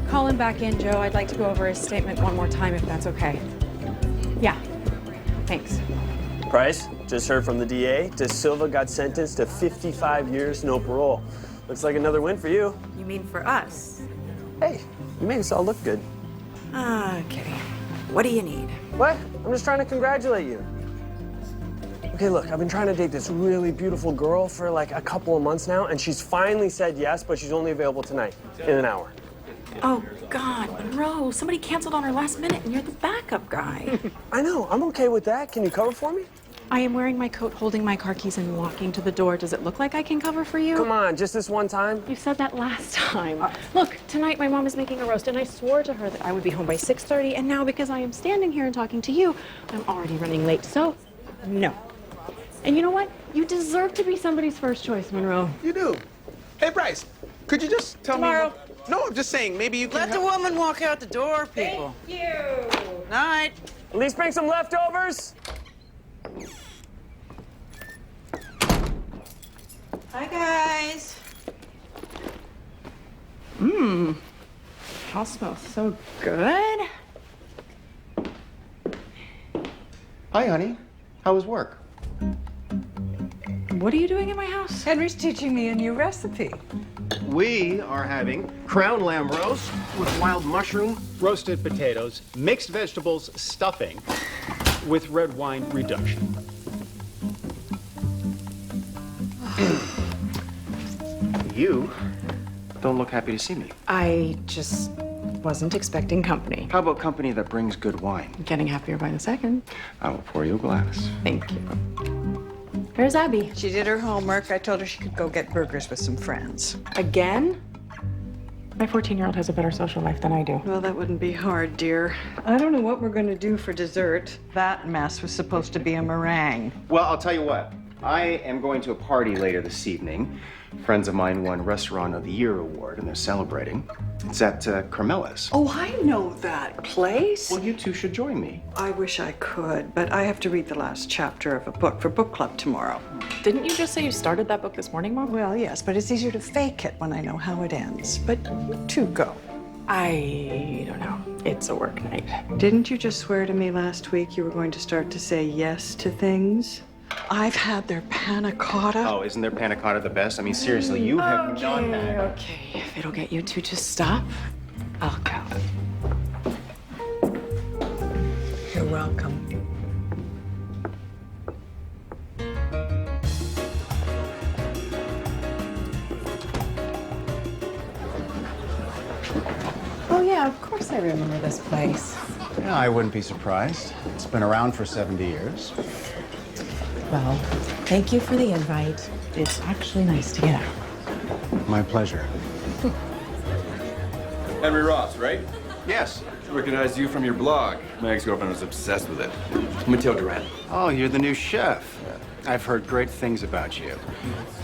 Calling back in, Joe. I'd like to go over his statement one more time, if that's okay. Yeah, thanks. Price, just heard from the DA. De Silva got sentenced to 55 years, no parole. Looks like another win for you. You mean for us? Hey, you made us all look good. Okay. What do you need? What? I'm just trying to congratulate you. Okay, look, I've been trying to date this really beautiful girl for like a couple of months now, and she's finally said yes, but she's only available tonight, in an hour. Oh, God, Monroe, somebody canceled on her last minute, and you're the backup guy. I know, I'm okay with that. Can you cover for me? I am wearing my coat, holding my car keys, and walking to the door. Does it look like I can cover for you? Come on, just this one time. You said that last time. Look, tonight my mom is making a roast, and I swore to her that I would be home by 6:30, and now because I am standing here and talking to you, I'm already running late, so no. And you know what? You deserve to be somebody's first choice, Monroe. You do. Hey, Bryce, could you just tell Tomorrow. me... No, I'm just saying, maybe you can... Let the woman walk out the door, people. Thank you. Night. At least bring some leftovers. Hi, guys. House smells so good. Hi, honey. How was work? What are you doing in my house? Henry's teaching me a new recipe. We are having crown lamb roast with wild mushroom, roasted potatoes, mixed vegetables, stuffing, with red wine reduction. You don't look happy to see me. I just wasn't expecting company. How about company that brings good wine? I'm getting happier by the second. I will pour you a glass. Thank you. Where's Abby? She did her homework. I told her she could go get burgers with some friends. Again? My 14-year-old has a better social life than I do. Well, that wouldn't be hard, dear. I don't know what we're going to do for dessert. That mess was supposed to be a meringue. Well, I'll tell you what. I am going to a party later this evening. Friends of mine won Restaurant of the Year award, and they're celebrating. It's at Carmela's. Oh, I know that place. Well, you two should join me. I wish I could, but I have to read the last chapter of a book for book club tomorrow. Didn't you just say you started that book this morning, Mom? Well, yes, but it's easier to fake it when I know how it ends. But you two go. I don't know. It's a work night. Didn't you just swear to me last week you were going to start to say yes to things? I've had their panna cotta. Oh, isn't their panna cotta the best? I mean, seriously, you have done that. Okay. If it'll get you two to stop, I'll go. You're welcome. Oh, yeah, of course I remember this place. Yeah, I wouldn't be surprised. It's been around for 70 years. Well, thank you for the invite. It's actually nice to get out. My pleasure. Henry Ross, right? Yes. Recognized you from your blog. My ex-girlfriend was obsessed with it. Mateo Duran. Oh, you're the new chef. I've heard great things about you.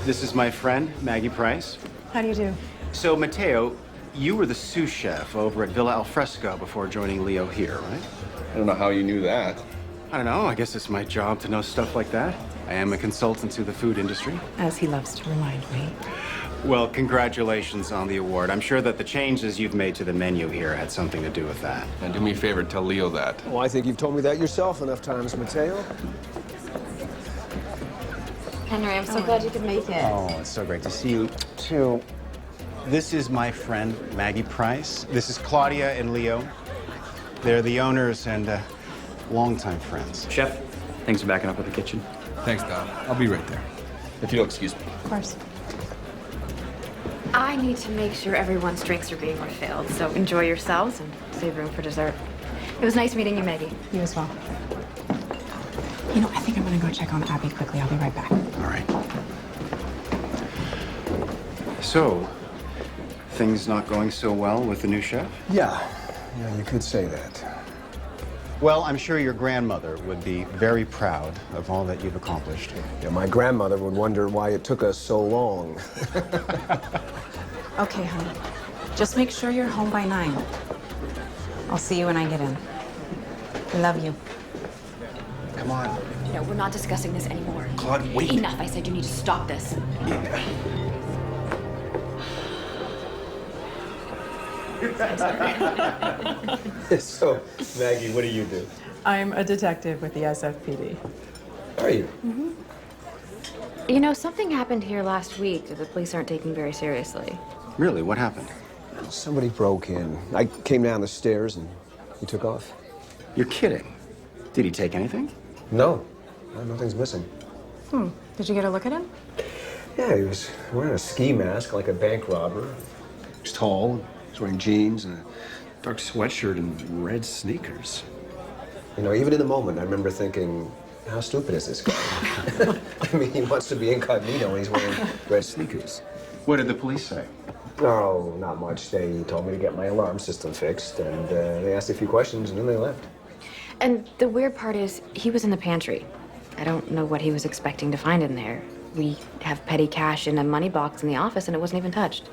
This is my friend, Maggie Price. How do you do? So, Mateo, you were the sous chef over at Villa Alfresco before joining Leo here, right? I don't know how you knew that. I don't know. I guess it's my job to know stuff like that. I am a consultant to the food industry. As he loves to remind me. Well, congratulations on the award. I'm sure that the changes you've made to the menu here had something to do with that. And do me a favor, tell Leo that. Well, I think you've told me that yourself enough times, Mateo. Henry, I'm so glad you could make it. Oh, it's so great to see you, too. This is my friend, Maggie Price. This is Claudia and Leo. They're the owners and longtime friends. Chef, thanks for backing up with the kitchen. Thanks, Don. I'll be right there. If you'll excuse me. Of course. I need to make sure everyone's drinks are being refilled, so enjoy yourselves and save room for dessert. It was nice meeting you, Maggie. You as well. You know, I think I'm gonna go check on Abby quickly. I'll be right back. All right. So, things not going so well with the new chef? Yeah, you could say that. Well, I'm sure your grandmother would be very proud of all that you've accomplished. Yeah, my grandmother would wonder why it took us so long. Okay, honey. Just make sure you're home by 9. I'll see you when I get in. Love you. Come on. No, we're not discussing this anymore. Claude, wait. Enough. I said you need to stop this. So, Maggie, what do you do? I'm a detective with the SFPD. Are you? You know, something happened here last week that the police aren't taking very seriously. Really, what happened? Somebody broke in. I came down the stairs and he took off. You're kidding. Did he take anything? No, nothing's missing. Did you get a look at him? Yeah, he was wearing a ski mask like a bank robber. He's tall, he's wearing jeans and a Dark sweatshirt and red sneakers. You know, even in the moment, I remember thinking, how stupid is this guy? I mean, he wants to be incognito and he's wearing red sneakers. What did the police say? No, not much. They told me to get my alarm system fixed, and they asked a few questions, and then they left. And the weird part is, he was in the pantry. I don't know what he was expecting to find in there. We have petty cash in a money box in the office, and it wasn't even touched.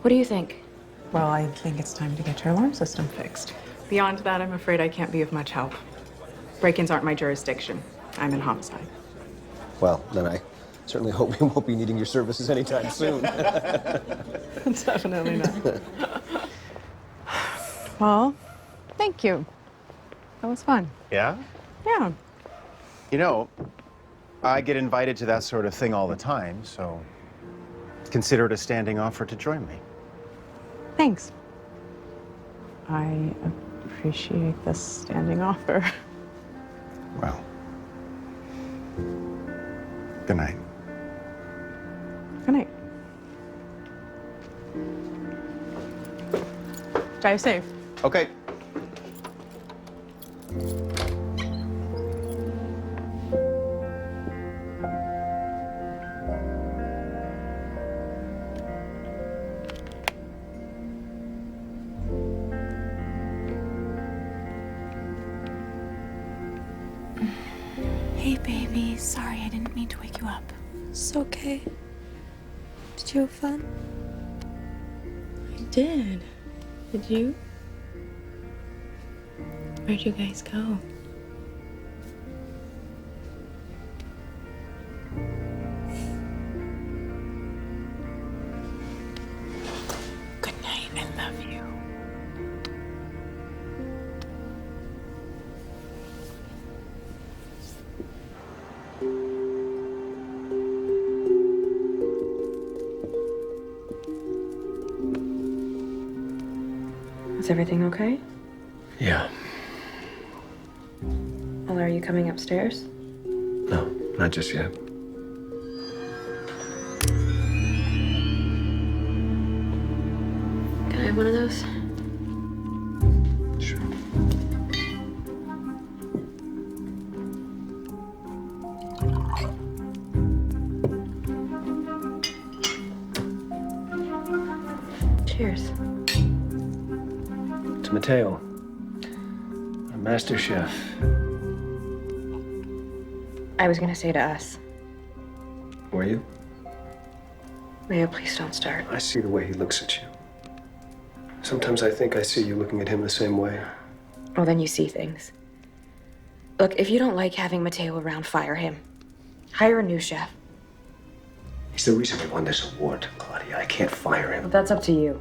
What do you think? Well, I think it's time to get your alarm system fixed. Beyond that, I'm afraid I can't be of much help. Break-ins aren't my jurisdiction. I'm in homicide. Well, then I certainly hope we won't be needing your services anytime soon. Definitely not. Well, thank you. That was fun. Yeah? Yeah. You know, I get invited to that sort of thing all the time, so consider it a standing offer to join me. Thanks. I appreciate this standing offer. Well, good night. Good night. Drive safe. Okay. Hey, baby. Sorry, I didn't mean to wake you up. It's okay. Did you have fun? I did. Did you? Where'd you guys go? Good night. I love you. Is everything okay? Yeah. Well, are you coming upstairs? No, not just yet. Can I have one of those? Sure. Cheers. To Mateo, our master chef. I was gonna say to us. Were you? Leo, please don't start. I see the way he looks at you. Sometimes I think I see you looking at him the same way. Well, then you see things. Look, if you don't like having Mateo around, fire him. Hire a new chef. He's the reason we won this award, Claudia. I can't fire him. That's up to you.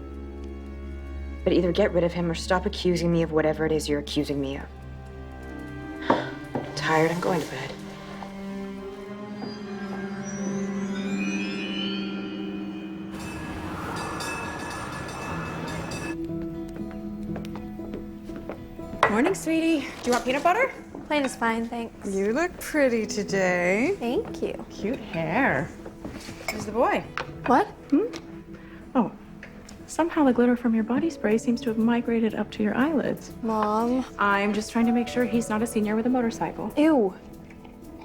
But either get rid of him or stop accusing me of whatever it is you're accusing me of. I'm tired, I'm going to bed. Morning, sweetie. Do you want peanut butter? Plain is fine, thanks. You look pretty today. Thank you. Cute hair. Who's the boy? What? Oh, somehow the glitter from your body spray seems to have migrated up to your eyelids. Mom. I'm just trying to make sure he's not a senior with a motorcycle. Ew.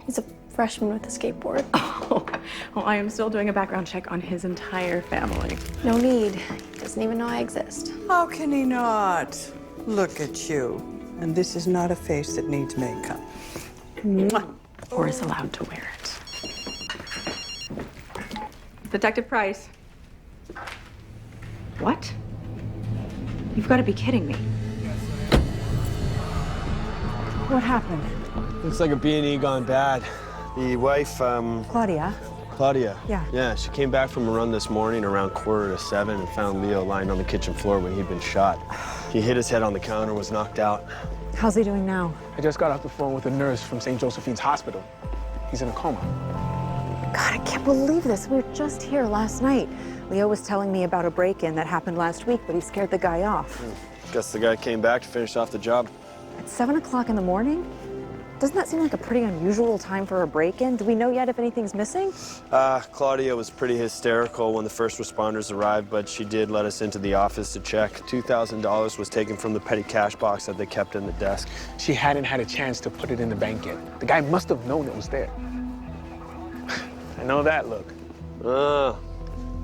He's a freshman with a skateboard. Oh, well, I am still doing a background check on his entire family. No need. He doesn't even know I exist. How can he not? Look at you. And this is not a face that needs makeup. Mwah. Or is allowed to wear it. Detective Price. What? You've got to be kidding me. What happened? Looks like a B&E gone bad. The wife, Claudia. Claudia. Yeah. Yeah, she came back from a run this morning around 6:45 and found Leo lying on the kitchen floor when he'd been shot. He hit his head on the counter, was knocked out. How's he doing now? I just got off the phone with a nurse from St. Josephine's Hospital. He's in a coma. God, I can't believe this. We were just here last night. Leo was telling me about a break-in that happened last week, but he scared the guy off. Guess the guy came back to finish off the job. At 7 o'clock in the morning? Doesn't that seem like a pretty unusual time for a break-in? Do we know yet if anything's missing? Claudia was pretty hysterical when the first responders arrived, but she did let us into the office to check. $2,000 was taken from the petty cash box that they kept in the desk. She hadn't had a chance to put it in the bank yet. The guy must have known it was there. I know that look. Your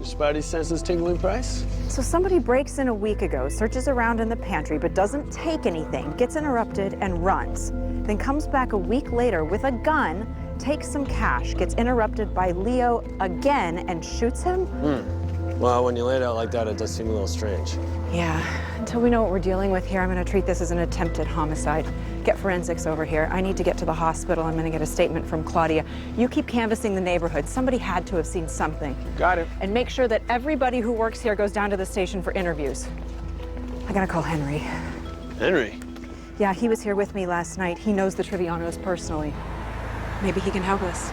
spidey senses tingling, Price? So somebody breaks in a week ago, searches around in the pantry, but doesn't take anything, gets interrupted, and runs. Then comes back a week later with a gun, takes some cash, gets interrupted by Leo again, and shoots him? Well, when you lay it out like that, it does seem a little strange. Yeah, until we know what we're dealing with here, I'm gonna treat this as an attempted homicide. Get forensics over here. I need to get to the hospital. I'm gonna get a statement from Claudia. You keep canvassing the neighborhood. Somebody had to have seen something. Got it. And make sure that everybody who works here goes down to the station for interviews. I gotta call Henry. Henry? Yeah, he was here with me last night. He knows the Trivianos personally. Maybe he can help us.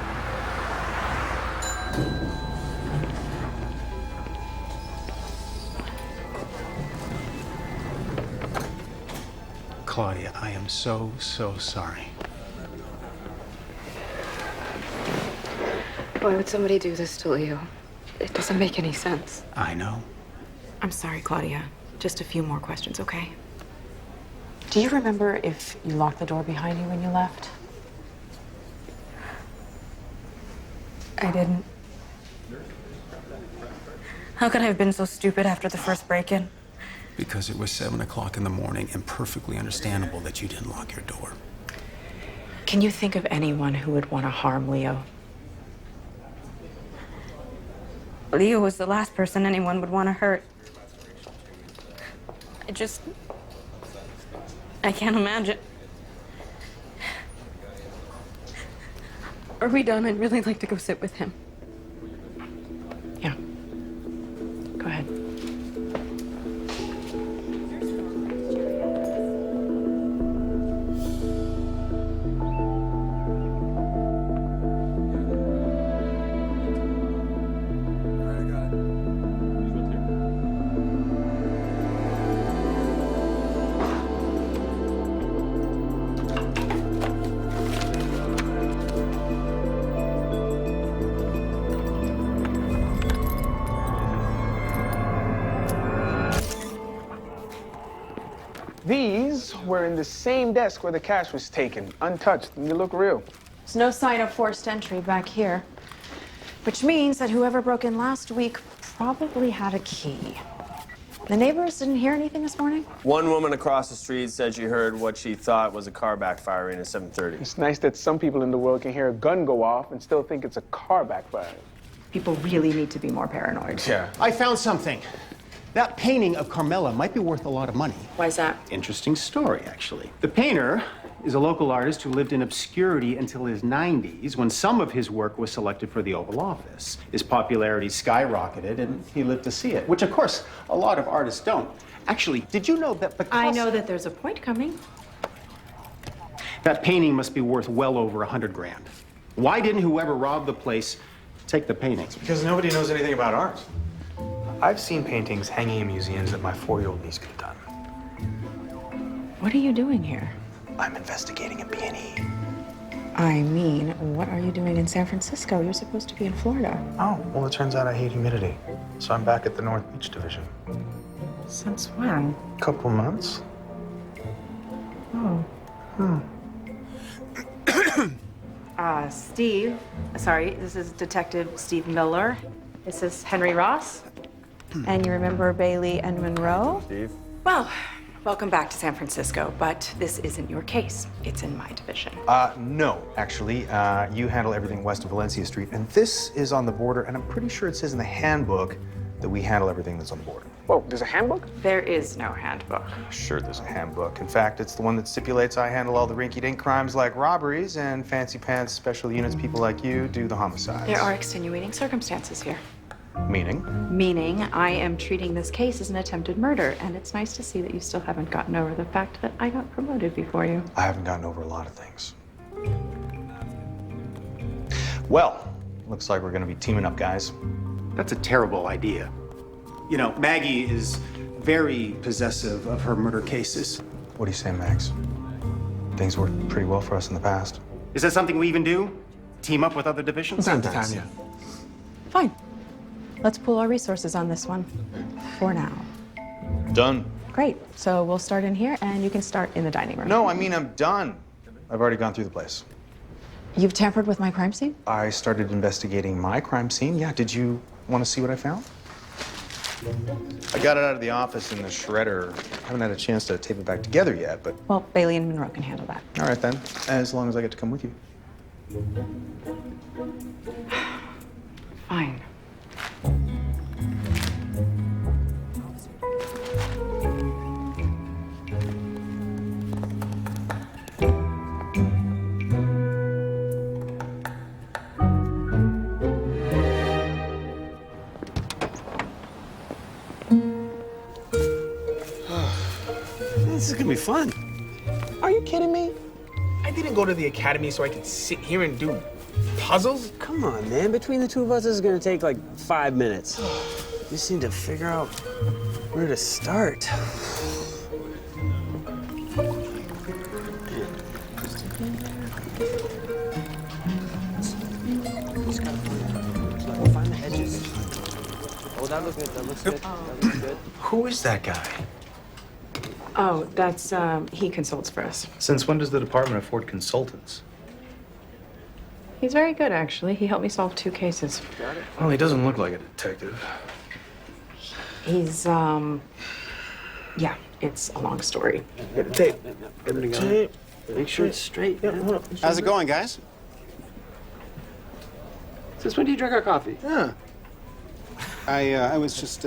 Claudia, I am so sorry. Why would somebody do this to Leo? It doesn't make any sense. I know. I'm sorry, Claudia. Just a few more questions, okay? Do you remember if you locked the door behind you when you left? I didn't. How could I have been so stupid after the first break-in? Because it was 7 o'clock in the morning and perfectly understandable that you didn't lock your door. Can you think of anyone who would want to harm Leo? Leo was the last person anyone would want to hurt. I can't imagine. Are we done? I'd really like to go sit with him. Yeah. Go ahead. These were in the same desk where the cash was taken, untouched, and they look real. There's no sign of forced entry back here, which means that whoever broke in last week probably had a key. The neighbors didn't hear anything this morning? One woman across the street said she heard what she thought was a car backfiring at 7:30. It's nice that some people in the world can hear a gun go off and still think it's a car backfiring. People really need to be more paranoid. Yeah. I found something. That painting of Carmela might be worth a lot of money. Why is that? Interesting story, actually. The painter is a local artist who lived in obscurity until his 90s when some of his work was selected for the Oval Office. His popularity skyrocketed and he lived to see it, which of course a lot of artists don't. Actually, did you know that Picasso... I know that there's a point coming. That painting must be worth well over 100 grand. Why didn't whoever robbed the place take the painting? Because nobody knows anything about art. I've seen paintings hanging in museums that my 4-year-old niece could have done. What are you doing here? I'm investigating a B&E. I mean, what are you doing in San Francisco? You're supposed to be in Florida. Oh, well, it turns out I hate humidity. So I'm back at the North Beach Division. Since when? Couple months. Oh. Steve, sorry, this is Detective Steve Miller. This is Henry Ross. And you remember Bailey and Monroe? Steve? Well, welcome back to San Francisco, but this isn't your case. It's in my division. No, actually. You handle everything west of Valencia Street, and this is on the border, and I'm pretty sure it says in the handbook that we handle everything that's on the border. Whoa, there's a handbook? There is no handbook. Sure, there's a handbook. In fact, it's the one that stipulates I handle all the rinky-dink crimes like robberies, and fancy pants special units people like you do the homicides. There are extenuating circumstances here. Meaning? Meaning, I am treating this case as an attempted murder, and it's nice to see that you still haven't gotten over the fact that I got promoted before you. I haven't gotten over a lot of things. Well, looks like we're gonna be teaming up, guys. That's a terrible idea. You know, Maggie is very possessive of her murder cases. What do you say, Max? Things worked pretty well for us in the past. Is that something we even do? Team up with other divisions? Time to time, yeah. Fine. Let's pool our resources on this one. For now. Done. Great. So we'll start in here, and you can start in the dining room. No, I mean, I'm done. I've already gone through the place. You've tampered with my crime scene? I started investigating my crime scene. Yeah, did you want to see what I found? I got it out of the office in the shredder. Haven't had a chance to tape it back together yet, but... Well, Bailey and Monroe can handle that. All right, then. As long as I get to come with you. Fine. This is gonna be fun. Are you kidding me? I didn't go to the academy so I could sit here and do puzzles. Come on, man. Between the two of us, this is gonna take like 5 minutes. We just need to figure out where to start. Find the edges. Oh, that looks good. That looks good. That looks good. Who is that guy? Oh, that's, he consults for us. Since when does the department afford consultants? He's very good, actually. He helped me solve 2 cases. Well, he doesn't look like a detective. He's, yeah, it's a long story. Get the tape. Get the tape. Make sure it's straight. Yeah, hold up. How's it going, guys? Since when do you drink our coffee? Yeah. I was just,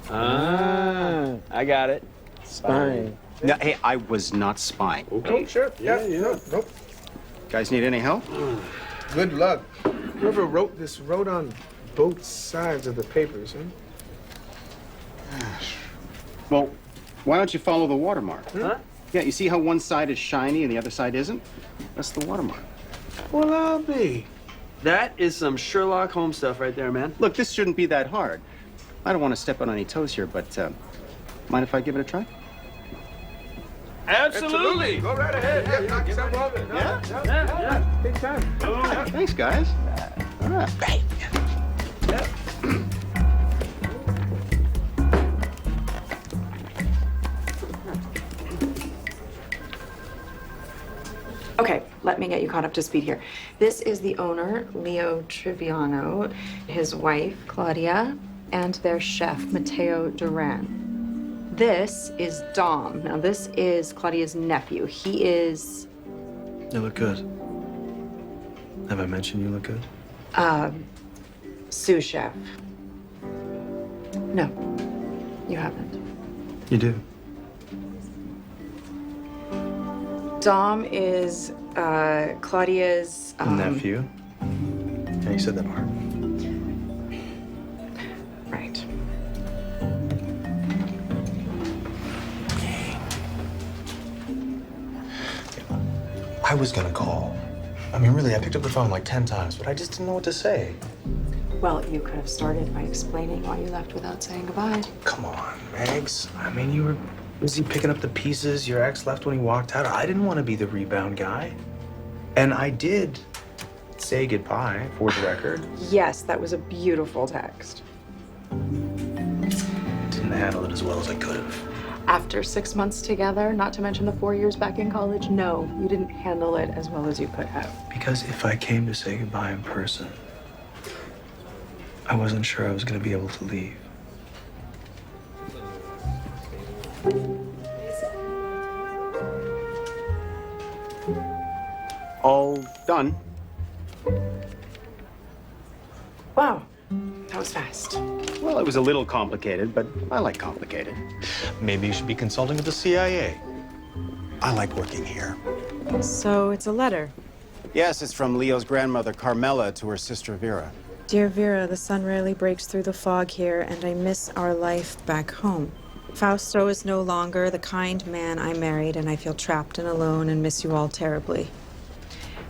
Ah, I got it. Spying. No, hey, I was not spying. Okay, sure. Yeah. Nope. Guys need any help? Good luck. Whoever wrote this wrote on both sides of the papers, huh? Well, why don't you follow the watermark? Huh? Yeah, you see how one side is shiny and the other side isn't? That's the watermark. Well, I'll be. That is some Sherlock Holmes stuff right there, man. Look, this shouldn't be that hard. I don't want to step on any toes here, but mind if I give it a try? Absolutely. Go right ahead. Knock yourself off it. Yeah. Big time. Thanks, guys. All right. Bang. Okay, let me get you caught up to speed here. This is the owner, Leo Triviano, his wife, Claudia, and their chef, Matteo Duran. This is Dom. Now, this is Claudia's nephew. He is... You look good. Have I mentioned you look good? sous chef. No, you haven't. You do. Dom is Claudia's Nephew. Yeah, you said that part. Right. I was gonna call. I mean, really, I picked up the phone like 10 times, but I just didn't know what to say. Well, you could have started by explaining why you left without saying goodbye. Come on, Megs. I mean, you were busy picking up the pieces your ex left when he walked out. I didn't want to be the rebound guy. And I did say goodbye, for the record. Yes, that was a beautiful text. Didn't handle it as well as I could have. After 6 months together, not to mention the 4 years back in college, no, you didn't handle it as well as you could have. Because if I came to say goodbye in person, I wasn't sure I was going to be able to leave. All done. Wow, that was fast. Well, it was a little complicated, but I like complicated. Maybe you should be consulting with the CIA. I like working here. So it's a letter. Yes, it's from Leo's grandmother, Carmela, to her sister, Vera. Dear Vera, the sun rarely breaks through the fog here, and I miss our life back home. Fausto is no longer the kind man I married, and I feel trapped and alone and miss you all terribly.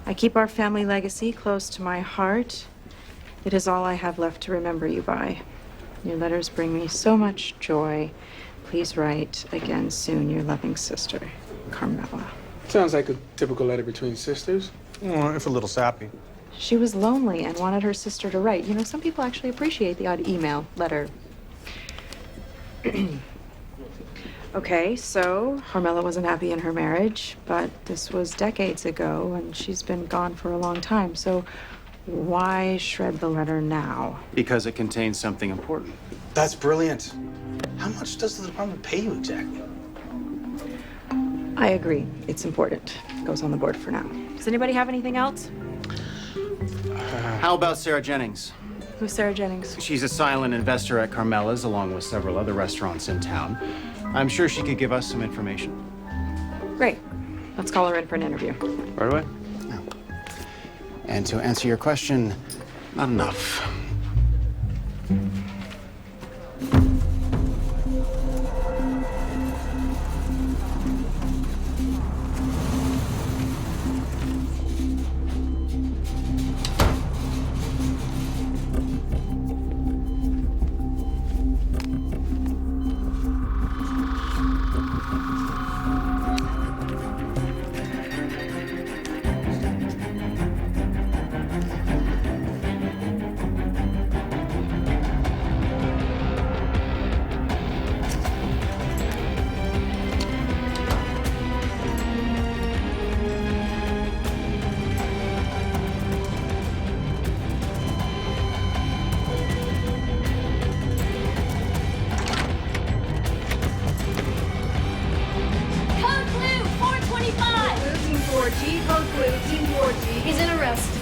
I keep our family legacy close to my heart. It is all I have left to remember you by. Your letters bring me so much joy. Please write again soon, your loving sister, Carmela. Sounds like a typical letter between sisters. Well, if a little sappy. She was lonely and wanted her sister to write. You know, some people actually appreciate the odd email, letter. Okay, so Carmela wasn't happy in her marriage, but this was decades ago, and she's been gone for a long time. So why shred the letter now? Because it contains something important. That's brilliant. How much does the department pay you exactly? I agree. It's important. It goes on the board for now. Does anybody have anything else? How about Sarah Jennings? Who's Sarah Jennings? She's a silent investor at Carmela's, along with several other restaurants in town. I'm sure she could give us some information. Great. Let's call her in for an interview. Right away. Yeah. And to answer your question, not enough.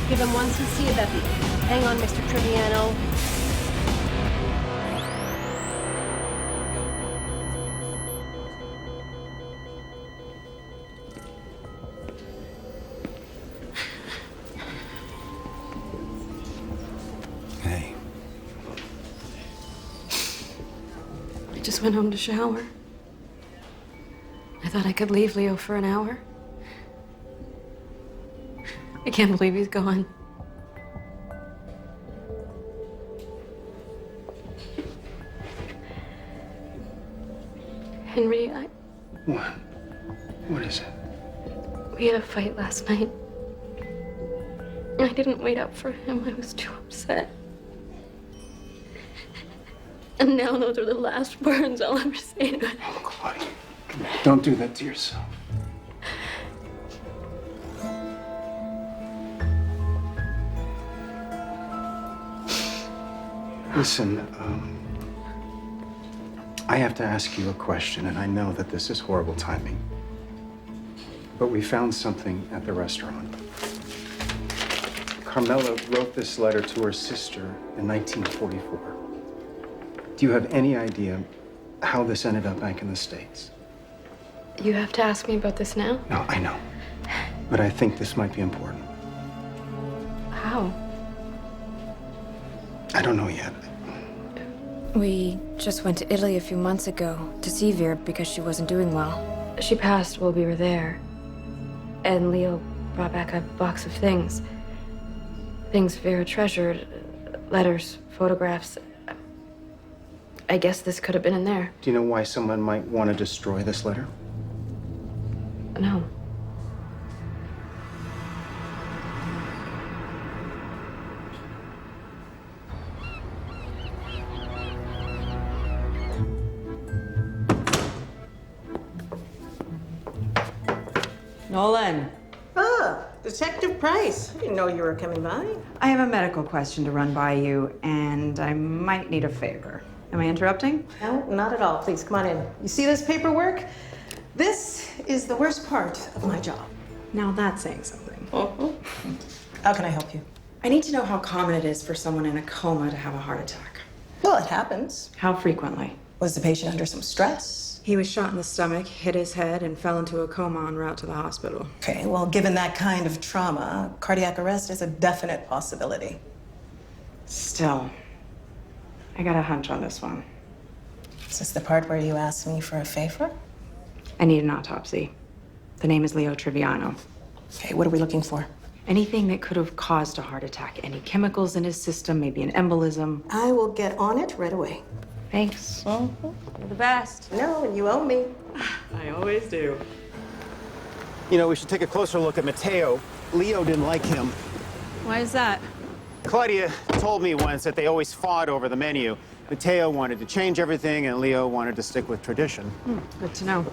Give him one sincere Beppy. Hang on, Mr. Triviano. Hey. I just went home to shower. I thought I could leave Leo for an hour. I can't believe he's gone. Henry, What? What is it? we had a fight last night. I didn't wait up for him. I was too upset. And now those are the last words I'll ever say to him. Oh, Claudia, don't do that to yourself. Listen, I have to ask you a question, and I know that this is horrible timing. But we found something at the restaurant. Carmela wrote this letter to her sister in 1944. Do you have any idea how this ended up back in the States? You have to ask me about this now? No, I know. But I think this might be important. How? I don't know yet. We just went to Italy a few months ago to see Vera because she wasn't doing well. She passed while we were there. And Leo brought back a box of things. Things Vera treasured. Letters, photographs. I guess this could have been in there. Do you know why someone might want to destroy this letter? No. Nolan, Ah, Detective Price. I didn't know you were coming by. I have a medical question to run by you, and I might need a favor. Am I interrupting? No, not at all. Please, come on in. You see this paperwork? This is the worst part of my job. Now that's saying something. How can I help you? I need to know how common it is for someone in a coma to have a heart attack. Well, it happens. How frequently? Was the patient under some stress? He was shot in the stomach, hit his head, and fell into a coma en route to the hospital. Okay, well, given that kind of trauma, cardiac arrest is a definite possibility. Still, I got a hunch on this one. Is this the part where you asked me for a favor? I need an autopsy. The name is Leo Triviano. Okay, what are we looking for? Anything that could have caused a heart attack. Any chemicals in his system, maybe an embolism. I will get on it right away. Thanks. You're the best. No, and you owe me. I always do. You know, we should take a closer look at Mateo. Leo didn't like him. Why is that? Claudia told me once that they always fought over the menu. Mateo wanted to change everything, and Leo wanted to stick with tradition. Good to know.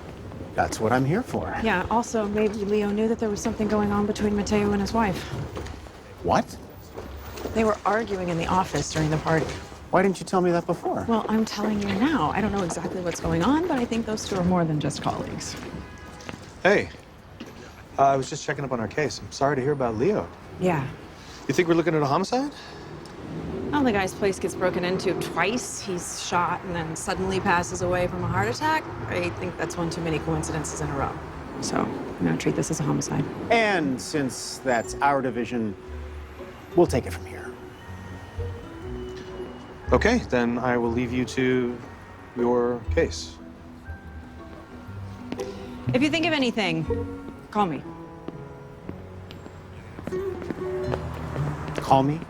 That's what I'm here for. Yeah, also, maybe Leo knew that there was something going on between Mateo and his wife. What? They were arguing in the office during the party. Why didn't you tell me that before? Well, I'm telling you now. I don't know exactly what's going on, but I think those two are more than just colleagues. Hey, I was just checking up on our case. I'm sorry to hear about Leo. Yeah. You think we're looking at a homicide? Well, the guy's place gets broken into twice. He's shot and then suddenly passes away from a heart attack. I think that's one too many coincidences in a row. So I'm gonna treat this as a homicide. And since that's our division, we'll take it from here. Okay, then I will leave you to your case. If you think of anything, call me. Call me?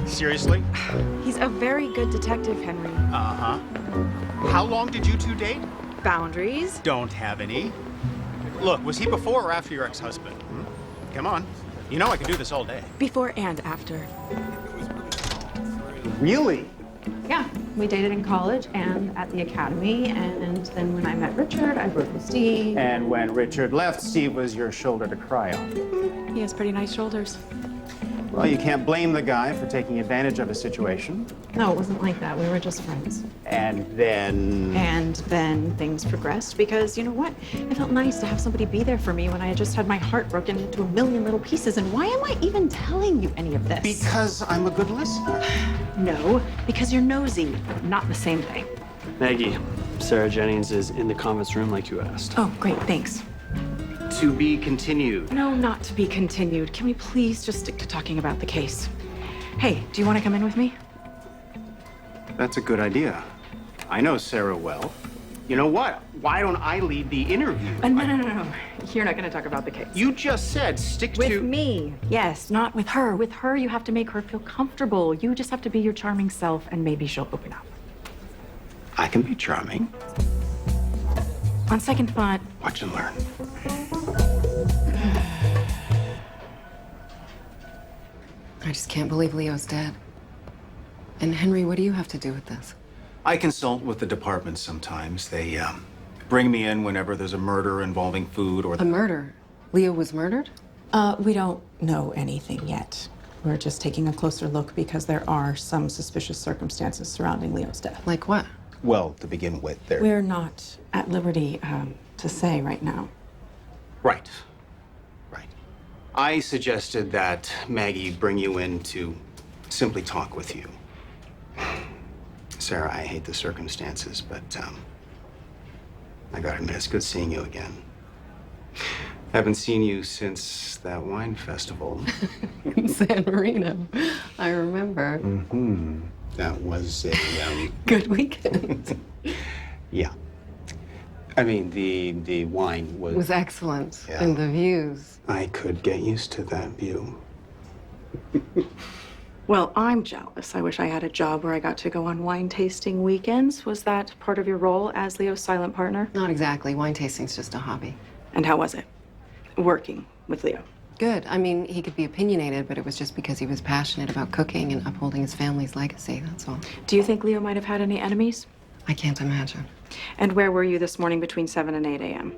Seriously? He's a very good detective, Henry. Uh-huh. How long did you two date? Boundaries? Don't have any. Look, was he before or after your ex-husband? Come on. You know I could do this all day. Before and after. Really? Yeah, we dated in college and at the academy, and then when I met Richard, I broke with Steve. And when Richard left, Steve was your shoulder to cry on. He has pretty nice shoulders. Well, you can't blame the guy for taking advantage of a situation. No, it wasn't like that. We were just friends. And then... And then things progressed because, you know what? It felt nice to have somebody be there for me when I had just had my heart broken into a million little pieces. And why am I even telling you any of this? Because I'm a good listener. No, because you're nosy. Not the same thing. Maggie, Sarah Jennings is in the conference room like you asked. Oh, great, thanks. To be continued. No, not to be continued. Can we please just stick to talking about the case? Hey, do you want to come in with me? That's a good idea. I know Sarah well. You know what? Why don't I lead the interview? No. You're not going to talk about the case. You just said stick to... With me. Yes, not with her. With her, you have to make her feel comfortable. You just have to be your charming self, and maybe she'll open up. I can be charming. On second thought... Watch and learn. I just can't believe Leo's dead. And Henry, what do you have to do with this? I consult with the department sometimes. They bring me in whenever there's a murder involving food or... A murder? Leo was murdered? We don't know anything yet. We're just taking a closer look because there are some suspicious circumstances surrounding Leo's death. Like what? Well, to begin with, there... We're not at liberty to say right now. Right. I suggested that Maggie bring you in to simply talk with you. Sarah, I hate the circumstances, but I gotta admit, it's good seeing you again. Haven't seen you since that wine festival. In San Marino. I remember. Mm-hmm. That was a good weekend. Yeah. I mean, the wine was... It was excellent. Yeah. And the views. I could get used to that view. Well, I'm jealous. I wish I had a job where I got to go on wine tasting weekends. Was that part of your role as Leo's silent partner? Not exactly. Wine tasting's just a hobby. And how was it? Working with Leo? Good. I mean, he could be opinionated, but it was just because he was passionate about cooking and upholding his family's legacy, that's all. Do you think Leo might have had any enemies? I can't imagine. And where were you this morning between 7 and 8 a.m.?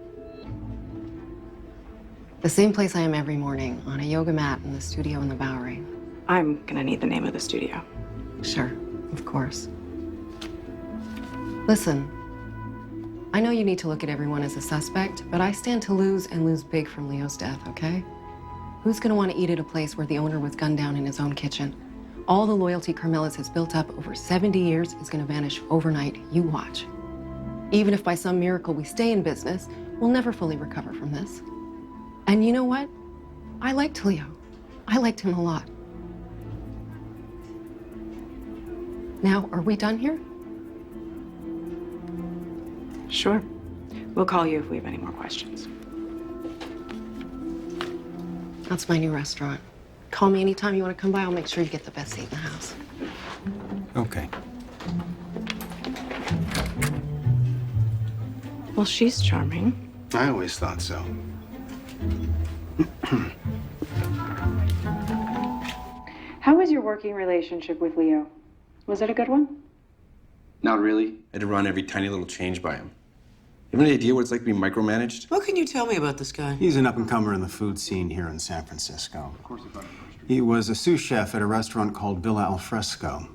The same place I am every morning, on a yoga mat in the studio in the Bowery. I'm gonna need the name of the studio. Sure, of course. Listen, I know you need to look at everyone as a suspect, but I stand to lose and lose big from Leo's death, okay? Who's gonna want to eat at a place where the owner was gunned down in his own kitchen? All the loyalty Carmela's has built up over 70 years is gonna vanish overnight. You watch. Even if by some miracle we stay in business, we'll never fully recover from this. And you know what? I liked Leo. I liked him a lot. Now, are we done here? Sure. We'll call you if we have any more questions. That's my new restaurant. Call me anytime you want to come by. I'll make sure you get the best seat in the house. Okay. Well, she's charming. I always thought so. How was your working relationship with Leo? Was it a good one? Not really. I had to run every tiny little change by him. You have any idea what it's like to be micromanaged? What can you tell me about this guy? He's an up-and-comer in the food scene here in San Francisco. He was a sous chef at a restaurant called Villa Al Fresco.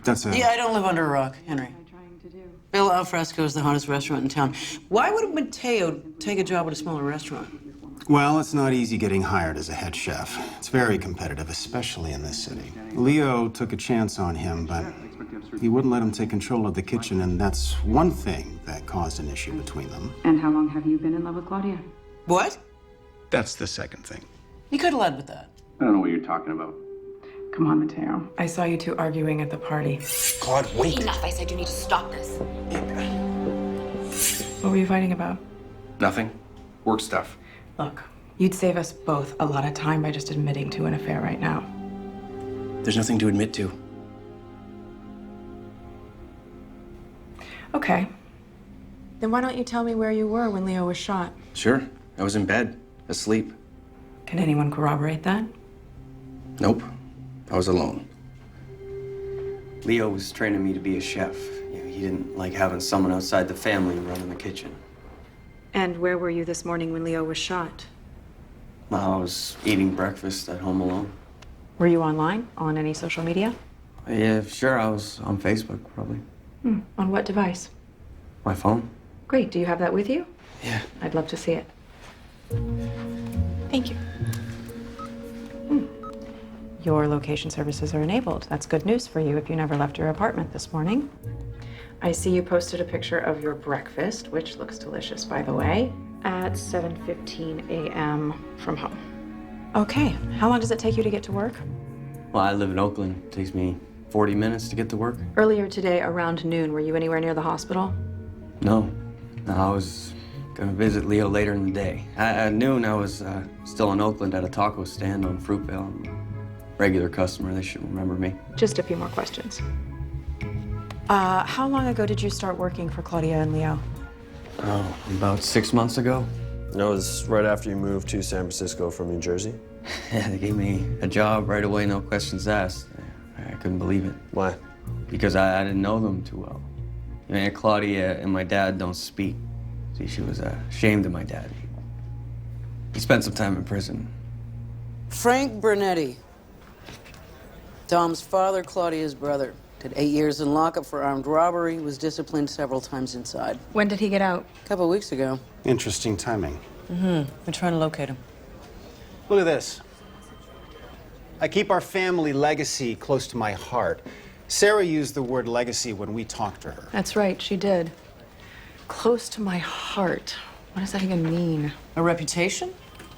That's a... Yeah, I don't live under a rock, Henry. Villa Al Fresco is the hottest restaurant in town. Why would Mateo take a job at a smaller restaurant? Well, it's not easy getting hired as a head chef. It's very competitive, especially in this city. Leo took a chance on him, but he wouldn't let him take control of the kitchen, and that's one thing that caused an issue between them. And how long have you been in love with Claudia? What? That's the second thing. You could have led with that. I don't know what you're talking about. Come on, Mateo. I saw you two arguing at the party. Claude, wait. Enough, I said you need to stop this. What were you fighting about? Nothing. Work stuff. Look, you'd save us both a lot of time by just admitting to an affair right now. There's nothing to admit to. Okay. Then why don't you tell me where you were when Leo was shot? Sure. I was in bed, asleep. Can anyone corroborate that? Nope. I was alone. Leo was training me to be a chef. He didn't like having someone outside the family running the kitchen. And where were you this morning when Leo was shot? I was eating breakfast at home alone. Were you online? On any social media? Yeah, sure. I was on Facebook, probably. On what device? My phone. Great. Do you have that with you? Yeah. I'd love to see it. Thank you. Your location services are enabled. That's good news for you if you never left your apartment this morning. I see you posted a picture of your breakfast, which looks delicious, by the way, at 7:15 a.m. from home. Okay, how long does it take you to get to work? Well, I live in Oakland. It takes me 40 minutes to get to work. Earlier today, around noon, were you anywhere near the hospital? No. I was gonna visit Leo later in the day. At noon, I was still in Oakland at a taco stand on Fruitvale. Regular customer, they should remember me. Just a few more questions. How long ago did you start working for Claudia and Leo? Oh, about 6 months ago. No, it was right after you moved to San Francisco from New Jersey? Yeah, they gave me a job right away, no questions asked. I couldn't believe it. Why? Because I didn't know them too well. You know, Aunt Claudia and my dad don't speak. See, she was ashamed of my dad. He spent some time in prison. Frank Bernetti. Tom's father, Claudia's brother. Did 8 years in lockup for armed robbery, was disciplined several times inside. When did he get out? A couple weeks ago. Interesting timing. We're trying to locate him. Look at this. I keep our family legacy close to my heart. Sarah used the word legacy when we talked to her. That's right, she did. Close to my heart. What does that even mean? A reputation?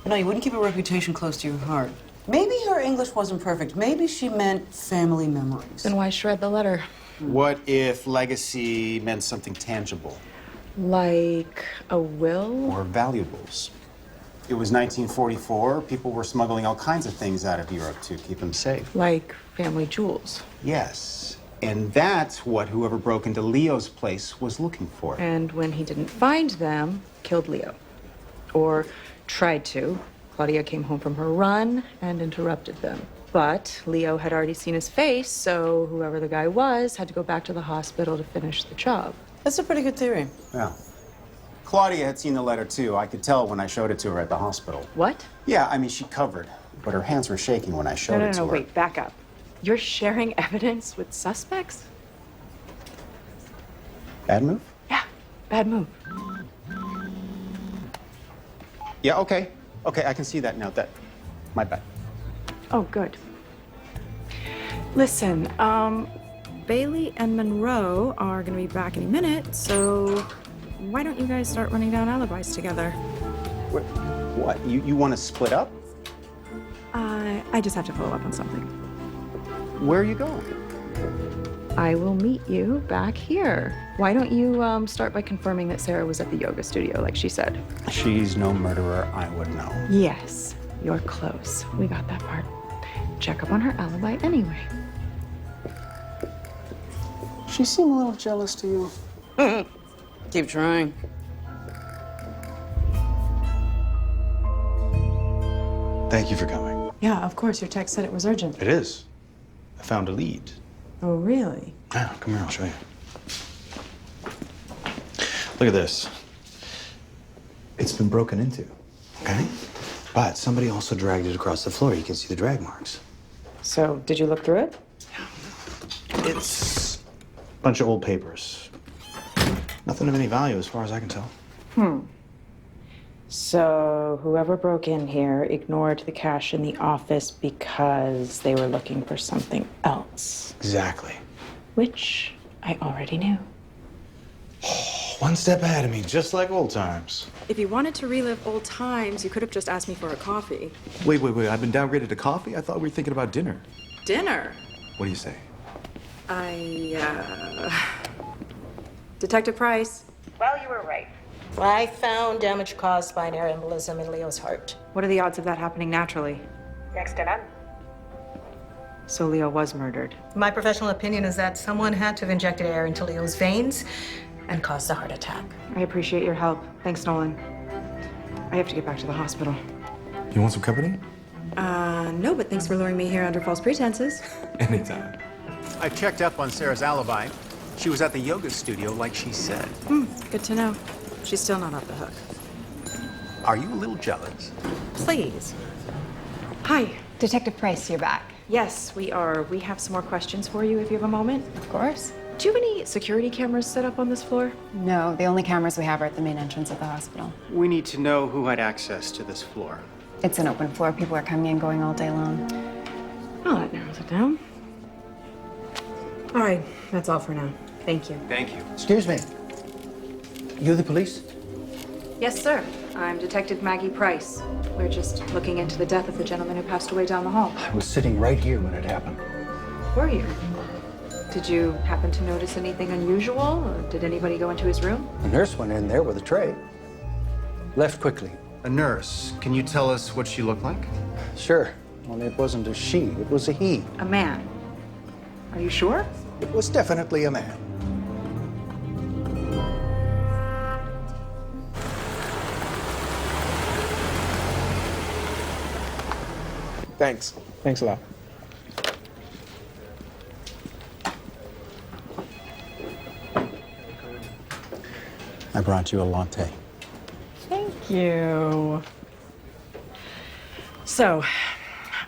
No, you wouldn't keep a reputation close to your heart. Maybe her English wasn't perfect. Maybe she meant family memories. Then why shred the letter? What if legacy meant something tangible? Like a will? Or valuables? It was 1944. People were smuggling all kinds of things out of Europe to keep them safe. Like family jewels. Yes. And that's what whoever broke into Leo's place was looking for. And when he didn't find them, killed Leo. Or tried to. Claudia came home from her run and interrupted them. But Leo had already seen his face, so whoever the guy was had to go back to the hospital to finish the job. That's a pretty good theory. Yeah. Claudia had seen the letter too. I could tell when I showed it to her at the hospital. What? Yeah, I mean, she covered, but her hands were shaking when I showed it to her. Wait, back up. You're sharing evidence with suspects? Bad move? Yeah, bad move. Yeah, okay. Okay, I can see that now. My bad. Oh, good. Listen, Bailey and Monroe are gonna be back any minute, so why don't you guys start running down alibis together? What? You want to split up? I just have to follow up on something. Where are you going? I will meet you back here. Why don't you start by confirming that Sarah was at the yoga studio, like she said? She's no murderer, I would know. Yes, you're close. We got that part. Check up on her alibi anyway. She seemed a little jealous to you. Keep trying. Thank you for coming. Yeah, of course. Your text said it was urgent. It is. I found a lead. Oh, really? Yeah, come here, I'll show you. Look at this. It's been broken into, okay? But somebody also dragged it across the floor. You can see the drag marks. So, did you look through it? It's a bunch of old papers. Nothing of any value as far as I can tell. So, whoever broke in here ignored the cash in the office because they were looking for something else. Exactly. Which I already knew. One step ahead of me, just like old times. If you wanted to relive old times, you could have just asked me for a coffee. Wait. I've been downgraded to coffee? I thought we were thinking about dinner. Dinner? What do you say? Detective Price. Well, you were right. I found damage caused by an air embolism in Leo's heart. What are the odds of that happening naturally? Next to none. So Leo was murdered. My professional opinion is that someone had to have injected air into Leo's veins and caused a heart attack. I appreciate your help. Thanks, Nolan. I have to get back to the hospital. You want some company? No, but thanks for luring me here under false pretenses. Anytime. I checked up on Sarah's alibi. She was at the yoga studio like she said. Good to know. She's still not off the hook. Are you a little jealous? Please. Hi. Detective Price, you're back. Yes, we are. We have some more questions for you if you have a moment. Of course. Do you have any security cameras set up on this floor? No, the only cameras we have are at the main entrance of the hospital. We need to know who had access to this floor. It's an open floor. People are coming and going all day long. Oh, that narrows it down. All right, that's all for now. Thank you. Thank you. Excuse me. You the police? Yes, sir. I'm Detective Maggie Price. We're just looking into the death of the gentleman who passed away down the hall. I was sitting right here when it happened. Were you? Did you happen to notice anything unusual, or did anybody go into his room? A nurse went in there with a tray. Left quickly. A nurse. Can you tell us what she looked like? Sure. Only it wasn't a she, it was a he. A man. Are you sure? It was definitely a man. Thanks. Thanks a lot. I brought you a latte. Thank you. So,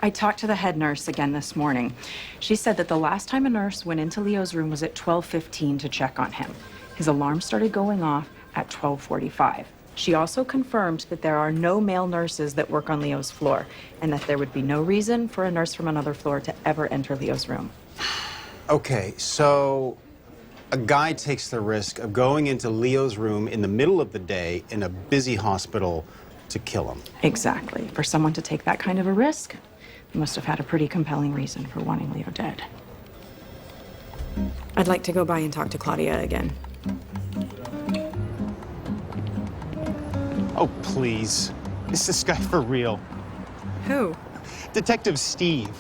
I talked to the head nurse again this morning. She said that the last time a nurse went into Leo's room was at 12:15 to check on him. His alarm started going off at 12:45. She also confirmed that there are no male nurses that work on Leo's floor, and that there would be no reason for a nurse from another floor to ever enter Leo's room. Okay, so a guy takes the risk of going into Leo's room in the middle of the day in a busy hospital to kill him. Exactly. For someone to take that kind of a risk, they must have had a pretty compelling reason for wanting Leo dead. I'd like to go by and talk to Claudia again. Oh, please. Is this guy for real? Who? Detective Steve.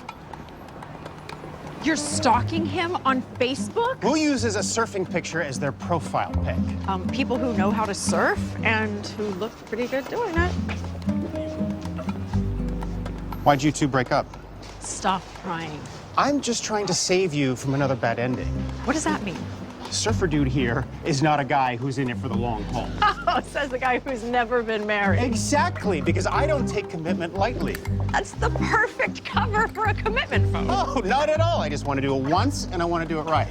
You're stalking him on Facebook? Who uses a surfing picture as their profile pic? People who know how to surf and who look pretty good doing it. Why'd you two break up? Stop crying. I'm just trying to save you from another bad ending. What does that mean? Surfer dude here is not a guy who's in it for the long haul. Oh, says the guy who's never been married. Exactly, because I don't take commitment lightly. That's the perfect cover for a commitment photo. Oh, not at all. I just want to do it once, and I want to do it right.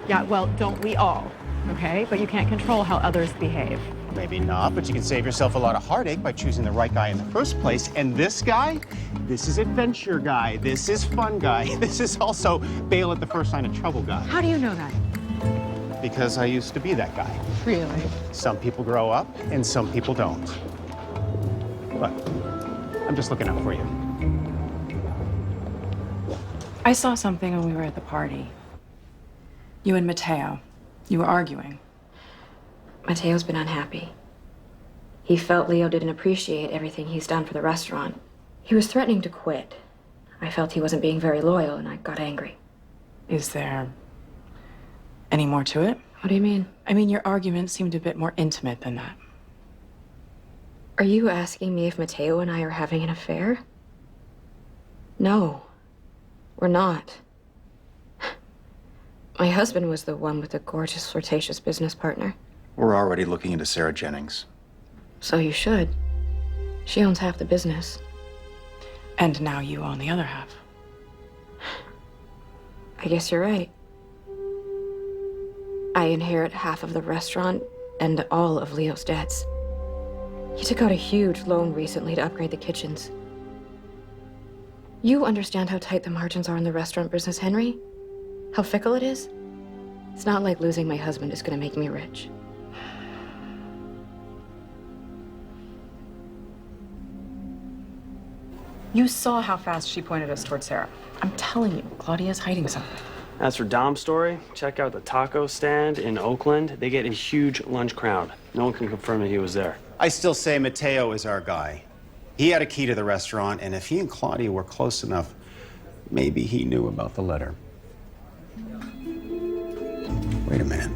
Yeah, well, don't we all, okay? But you can't control how others behave. Maybe not, but you can save yourself a lot of heartache by choosing the right guy in the first place. And this guy, this is adventure guy. This is fun guy. This is also bail at the first sign of trouble guy. How do you know that? Because I used to be that guy. Really? Some people grow up, and some people don't. But I'm just looking out for you. I saw something when we were at the party. You and Mateo. You were arguing. Mateo's been unhappy. He felt Leo didn't appreciate everything he's done for the restaurant. He was threatening to quit. I felt he wasn't being very loyal, and I got angry. Is there any more to it? What do you mean? I mean, your argument seemed a bit more intimate than that. Are you asking me if Mateo and I are having an affair? No, we're not. My husband was the one with the gorgeous, flirtatious business partner. We're already looking into Sarah Jennings. So you should. She owns half the business. And now you own the other half. I guess you're right. I inherit half of the restaurant and all of Leo's debts. He took out a huge loan recently to upgrade the kitchens. You understand how tight the margins are in the restaurant business, Henry? How fickle it is? It's not like losing my husband is going to make me rich. You saw how fast she pointed us towards Sarah. I'm telling you, Claudia's hiding something. As for Dom's story, check out the taco stand in Oakland. They get a huge lunch crowd. No one can confirm that he was there. I still say Mateo is our guy. He had a key to the restaurant, and if he and Claudia were close enough, maybe he knew about the letter. Wait a minute.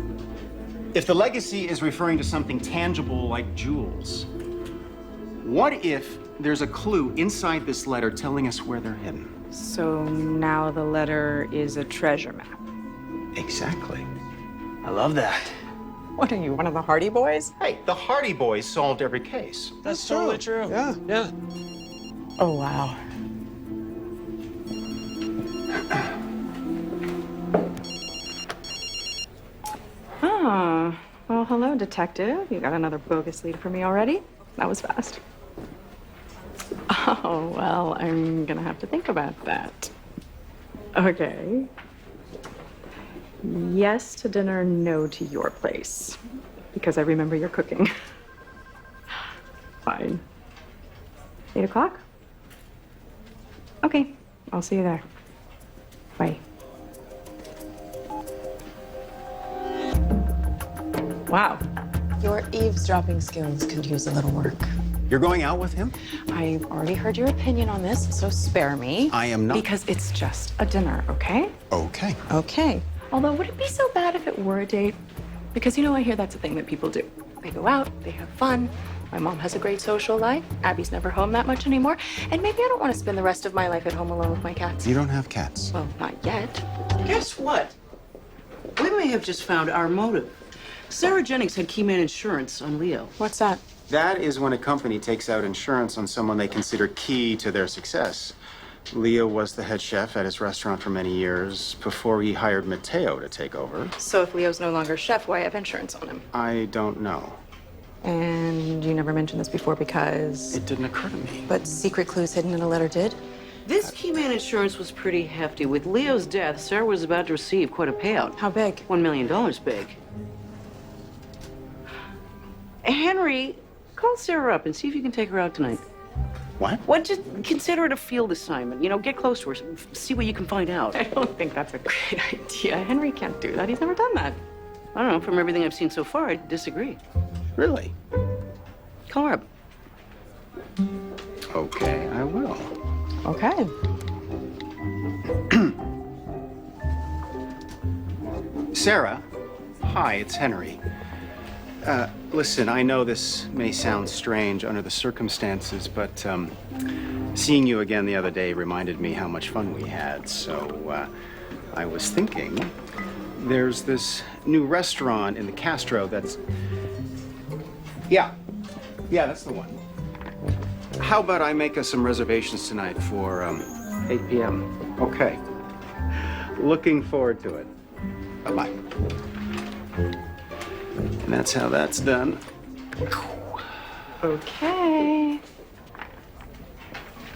If the legacy is referring to something tangible like jewels, what if there's a clue inside this letter telling us where they're hidden? So now the letter is a treasure map. Exactly. I love that. What are you, one of the Hardy Boys? Hey, the Hardy Boys solved every case. That's totally true. Yeah, yeah. Oh, wow. Ah, well, hello, detective. You got another bogus lead for me already? That was fast. Oh, well, I'm gonna have to think about that. Okay. Yes to dinner, no to your place. Because I remember your cooking. Fine. 8 o'clock? Okay, I'll see you there. Bye. Wow. Your eavesdropping skills could use a little work. You're going out with him? I've already heard your opinion on this, so spare me. I am not. Because it's just a dinner, okay? Okay. Okay. Although, would it be so bad if it were a date? Because, you know, I hear that's a thing that people do. They go out, they have fun. My mom has a great social life. Abby's never home that much anymore. And maybe I don't want to spend the rest of my life at home alone with my cats. You don't have cats. Well, not yet. Guess what? We may have just found our motive. Sarah Jennings had key man insurance on Leo. What's that? That is when a company takes out insurance on someone they consider key to their success. Leo was the head chef at his restaurant for many years before he hired Mateo to take over. So if Leo's no longer chef, why have insurance on him? I don't know. And you never mentioned this before because... It didn't occur to me. But secret clues hidden in a letter did? This key man insurance was pretty hefty. With Leo's death, Sarah was about to receive quite a payout. How big? $1 million big. Henry Call Sarah up and see if you can take her out tonight. What? What? Just consider it a field assignment. You know, get close to her, see what you can find out. I don't think that's a great idea. Henry can't do that. He's never done that. I don't know. From everything I've seen so far, I disagree. Really? Call her up. Okay, I will. Okay. Sarah, hi, it's Henry. Listen, I know this may sound strange under the circumstances, but seeing you again the other day reminded me how much fun we had. So I was thinking, there's this new restaurant in the Castro that's... Yeah, that's the one. How about I make us some reservations tonight for 8 p.m.? Okay. Looking forward to it. Bye-bye. And that's how that's done. Okay.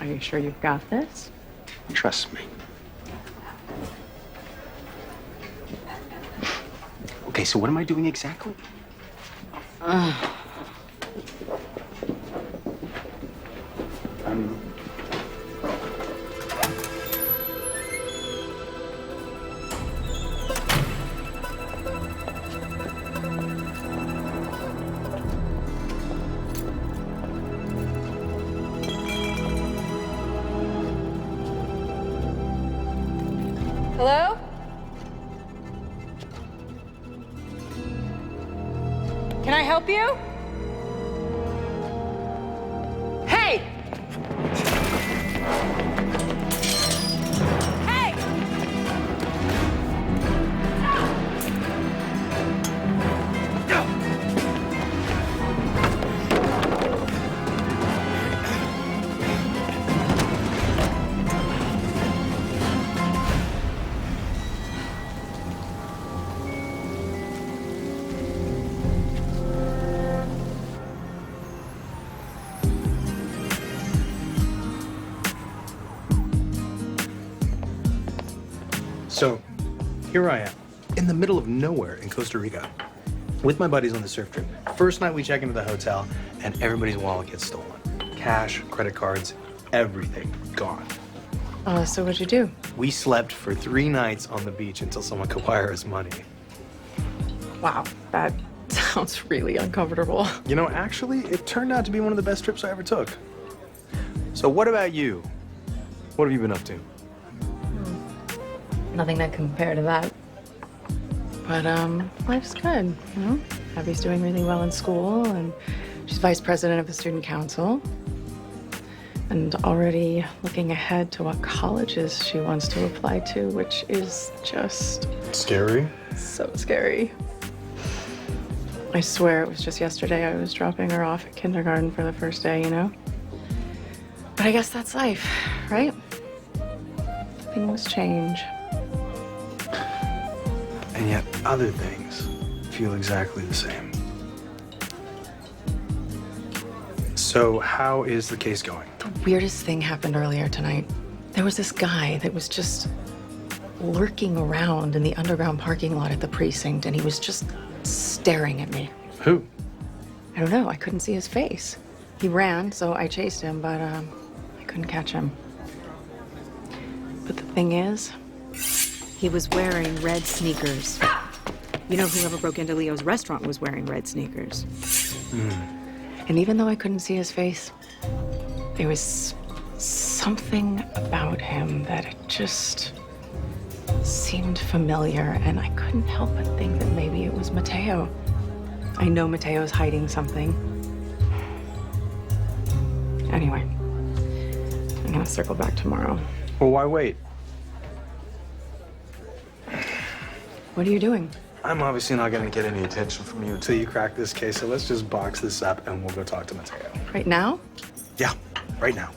Are you sure you've got this? Trust me. Okay, so what am I doing exactly? Hello? Can I help you? Hey! Hey! So, here I am, in the middle of nowhere in Costa Rica, with my buddies on the surf trip. First night we check into the hotel, and everybody's wallet gets stolen. Cash, credit cards, everything gone. So what'd you do? We slept for 3 nights on the beach until someone could wire us money. Wow, that sounds really uncomfortable. You know, actually, it turned out to be one of the best trips I ever took. So what about you? What have you been up to? Nothing to compare to that. But life's good, you know? Abby's doing really well in school, and she's vice president of the student council. And already looking ahead to what colleges she wants to apply to, which is just... Scary? So scary. I swear it was just yesterday I was dropping her off at kindergarten for the first day, you know? But I guess that's life, right? Things change. And yet other things feel exactly the same. So how is the case going? The weirdest thing happened earlier tonight. There was this guy that was just lurking around in the underground parking lot at the precinct, and he was just staring at me. Who? I don't know. I couldn't see his face. He ran, so I chased him, but I couldn't catch him. But the thing is, he was wearing red sneakers. You know, whoever broke into Leo's restaurant was wearing red sneakers. And even though I couldn't see his face, there was something about him that it just seemed familiar, and I couldn't help but think that maybe it was Mateo. I know Mateo's hiding something. Anyway, I'm gonna circle back tomorrow. Well, why wait? What are you doing? I'm obviously not gonna get any attention from you until you crack this case, so let's just box this up and we'll go talk to Mateo. Right now? Yeah, right now.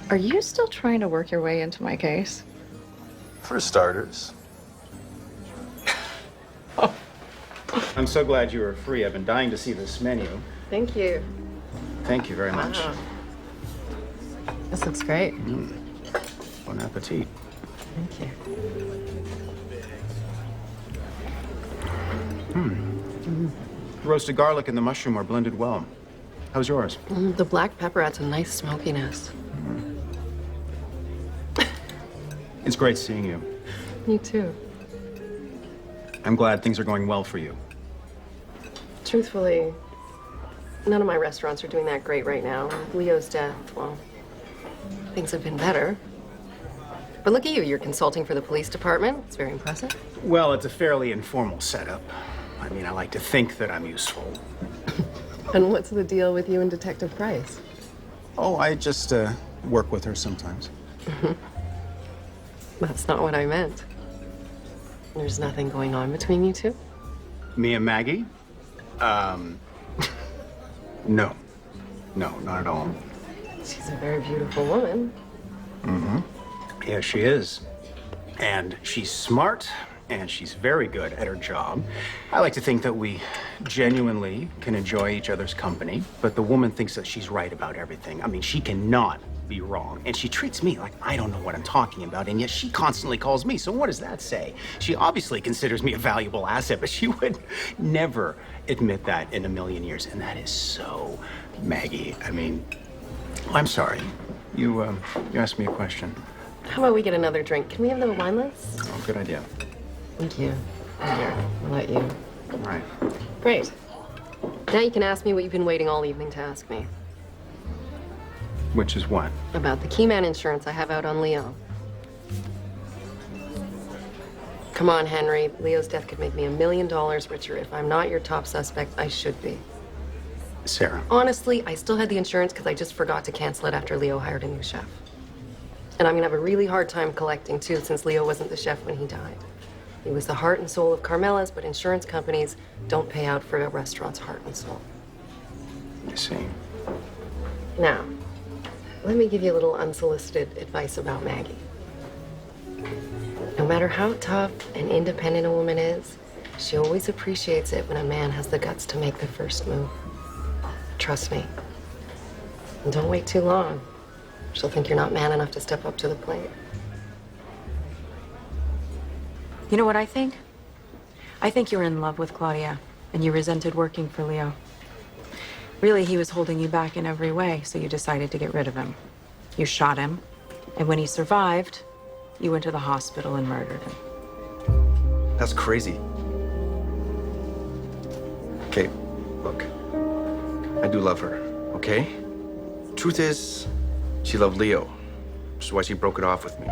Are you still trying to work your way into my case? For starters. I'm so glad you were free. I've been dying to see this menu. Thank you. Thank you very much. Wow. This looks great. Bon appetit. Thank you. The roasted garlic and the mushroom are blended well. How's yours? The black pepper adds a nice smokiness. It's great seeing you. Me too. I'm glad things are going well for you. Truthfully, none of my restaurants are doing that great right now. With Leo's death, well, things have been better. But look at you, you're consulting for the police department. It's very impressive. Well, it's a fairly informal setup. I mean, I like to think that I'm useful. And what's the deal with you and Detective Price? Oh, I just work with her sometimes. That's not what I meant. There's nothing going on between you two? Me and Maggie? No. No, not at all. She's a very beautiful woman. Mm-hmm. Yeah, she is. And she's smart, and she's very good at her job. I like to think that we genuinely can enjoy each other's company, but the woman thinks that she's right about everything. I mean, she cannot be wrong. And she treats me like I don't know what I'm talking about, and yet she constantly calls me. So what does that say? She obviously considers me a valuable asset, but she would never admit that in a million years. And that is so Maggie. I mean, I'm sorry. You asked me a question. How about we get another drink? Can we have the wine list? Oh, good idea. Thank you. Here, I'll let you. All right. Great. Now you can ask me what you've been waiting all evening to ask me. Which is what? About the keyman insurance I have out on Leo. Come on, Henry. Leo's death could make me $1 million richer. If I'm not your top suspect, I should be. Sarah. Honestly, I still had the insurance because I just forgot to cancel it after Leo hired a new chef. And I'm gonna have a really hard time collecting, too, since Leo wasn't the chef when he died. He was the heart and soul of Carmela's, but insurance companies don't pay out for a restaurant's heart and soul. I see. Now, let me give you a little unsolicited advice about Maggie. No matter how tough and independent a woman is, she always appreciates it when a man has the guts to make the first move. Trust me. And don't wait too long. She'll think you're not man enough to step up to the plate. You know what I think? I think you're in love with Claudia, and you resented working for Leo. Really, he was holding you back in every way, so you decided to get rid of him. You shot him, and when he survived, you went to the hospital and murdered him. That's crazy. Okay, look. I do love her, okay? Truth is, she loved Leo, which is why she broke it off with me.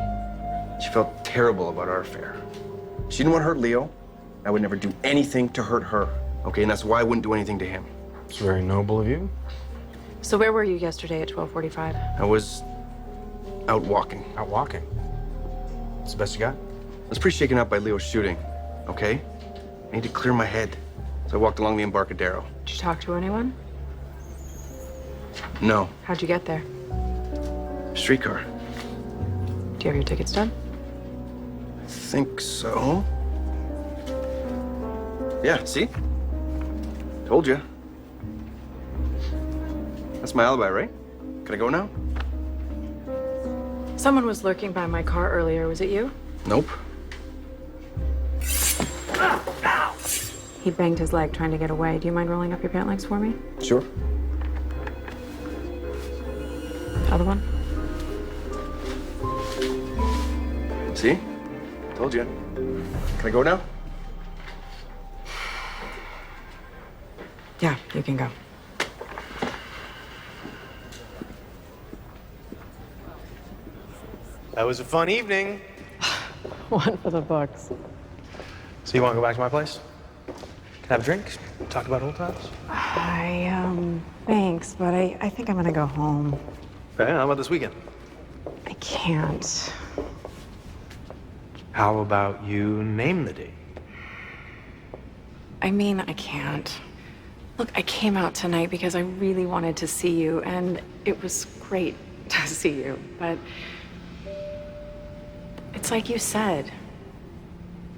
She felt terrible about our affair. She didn't want to hurt Leo. I would never do anything to hurt her, okay? And that's why I wouldn't do anything to him. It's very noble of you. So where were you yesterday at 12:45? I was out walking. Out walking? What's the best you got? I was pretty shaken up by Leo's shooting, okay? I need to clear my head. So I walked along the Embarcadero. Did you talk to anyone? No. How'd you get there? Streetcar. Do you have your tickets done? I think so. Yeah, see? Told you. That's my alibi, right? Can I go now? Someone was lurking by my car earlier. Was it you? Nope. He banged his leg trying to get away. Do you mind rolling up your pant legs for me? Sure. Other one? See? Told you. Can I go now? Yeah, you can go. That was a fun evening. One for the books. So you want to go back to my place? Can I have a drink? Talk about old times? Thanks, but I think I'm gonna go home. Okay, how about this weekend? I can't. How about you name the date? I mean, I can't. Look, I came out tonight because I really wanted to see you, and it was great to see you, but it's like you said,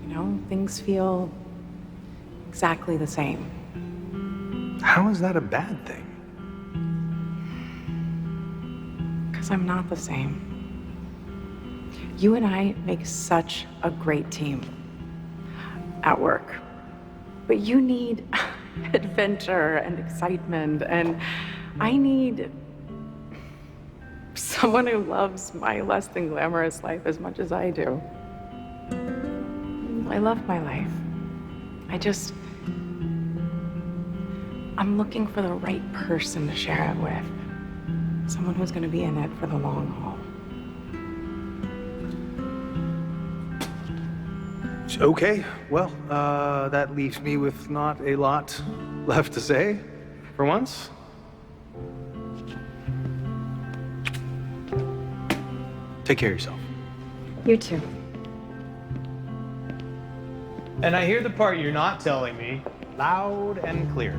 you know, things feel exactly the same. How is that a bad thing? Because I'm not the same. You and I make such a great team at work. But you need adventure and excitement, and I need someone who loves my less than glamorous life as much as I do. I love my life. I'm looking for the right person to share it with. Someone who's going to be in it for the long haul. Okay, well, that leaves me with not a lot left to say for once. Take care of yourself. You too. And I hear the part you're not telling me loud and clear.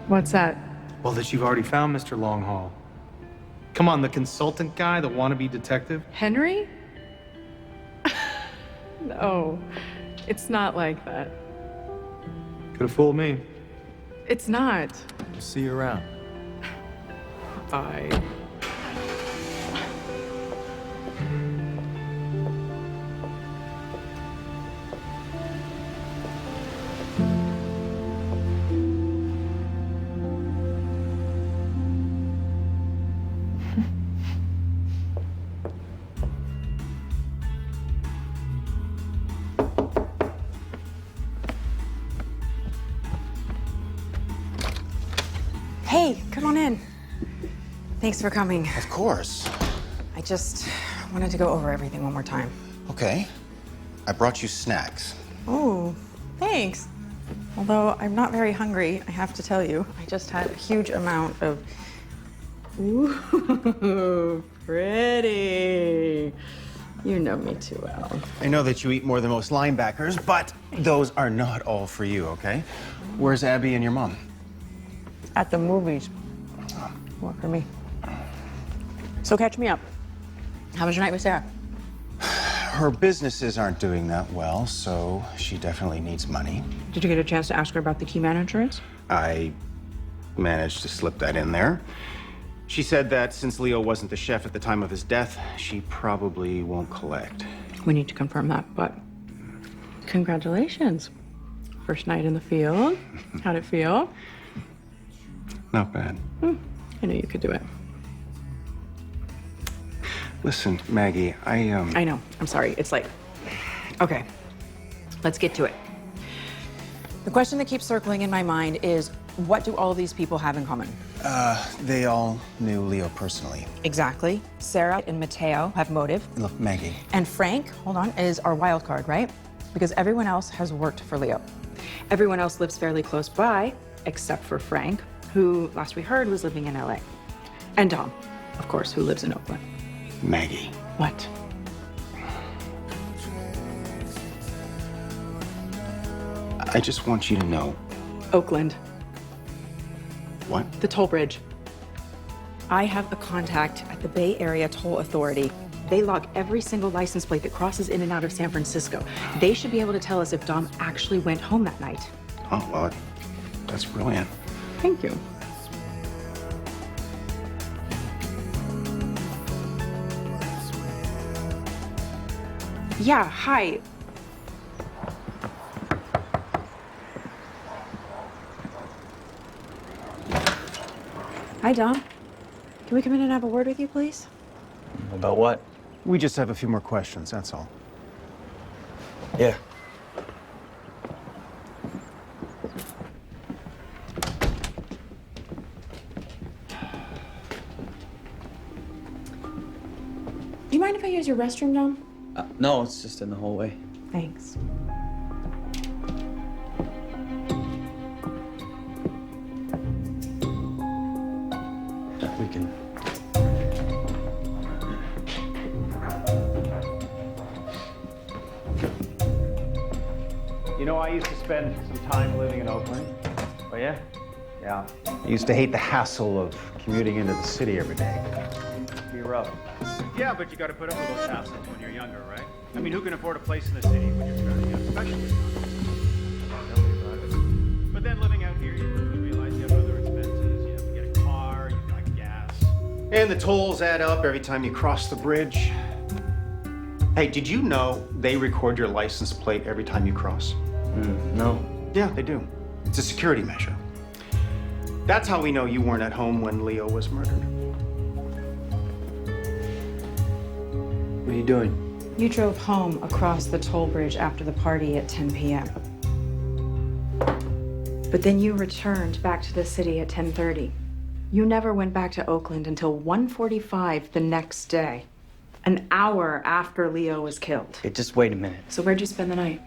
What's that? Well, that you've already found Mr. Longhaul. Come on, the consultant guy, the wannabe detective. Henry? No, it's not like that. Could have fooled me. It's not. See you around. Bye. Hey, come on in. Thanks for coming. Of course. I just wanted to go over everything one more time. Okay. I brought you snacks. Oh, thanks. Although I'm not very hungry, I have to tell you. I just had a huge amount of... Ooh, pretty. You know me too well. I know that you eat more than most linebackers, but those are not all for you, okay? Where's Abby and your mom? At the movies. What for me? So catch me up. How was your night with Sarah? Her businesses aren't doing that well, so she definitely needs money. Did you get a chance to ask her about the key man insurance? I managed to slip that in there. She said that since Leo wasn't the chef at the time of his death, she probably won't collect. We need to confirm that, but congratulations. First night in the field. How'd it feel? Not bad. I knew you could do it. Listen, Maggie, I know. I'm sorry. It's late. Okay. Let's get to it. The question that keeps circling in my mind is, what do all these people have in common? They all knew Leo personally. Exactly. Sarah and Mateo have motive. Look, Maggie. And Frank, hold on, is our wild card, right? Because everyone else has worked for Leo. Everyone else lives fairly close by, except for Frank, who, last we heard, was living in LA. And Tom, of course, who lives in Oakland. Maggie. What? I just want you to know. Oakland. What? The toll bridge. I have a contact at the Bay Area Toll Authority. They log every single license plate that crosses in and out of San Francisco. They should be able to tell us if Dom actually went home that night. Oh, well, that's brilliant. Thank you. Yeah, hi. Hi, Dom. Can we come in and have a word with you, please? About what? We just have a few more questions, that's all. Yeah. Do you mind if I use your restroom, Dom? No, it's just in the hallway. Thanks. We can. You know, I used to spend some time living in Oakland. Oh, yeah? Yeah. I used to hate the hassle of commuting into the city every day. Be rough. Yeah, but you got to put up with those hassles when you're younger, right? I mean, who can afford a place in the city when you're fairly young, especially when you're Tell me about it. But then living out here, you quickly realize you have other expenses. You have to get a car, you've got gas. And the tolls add up every time you cross the bridge. Hey, did you know they record your license plate every time you cross? No. Yeah, they do. It's a security measure. That's how we know you weren't at home when Leo was murdered. What are you doing? You drove home across the toll bridge after the party at 10 p.m. But then you returned back to the city at 10:30. You never went back to Oakland until 1:45 the next day, an hour after Leo was killed. Hey, just wait a minute. So where'd you spend the night?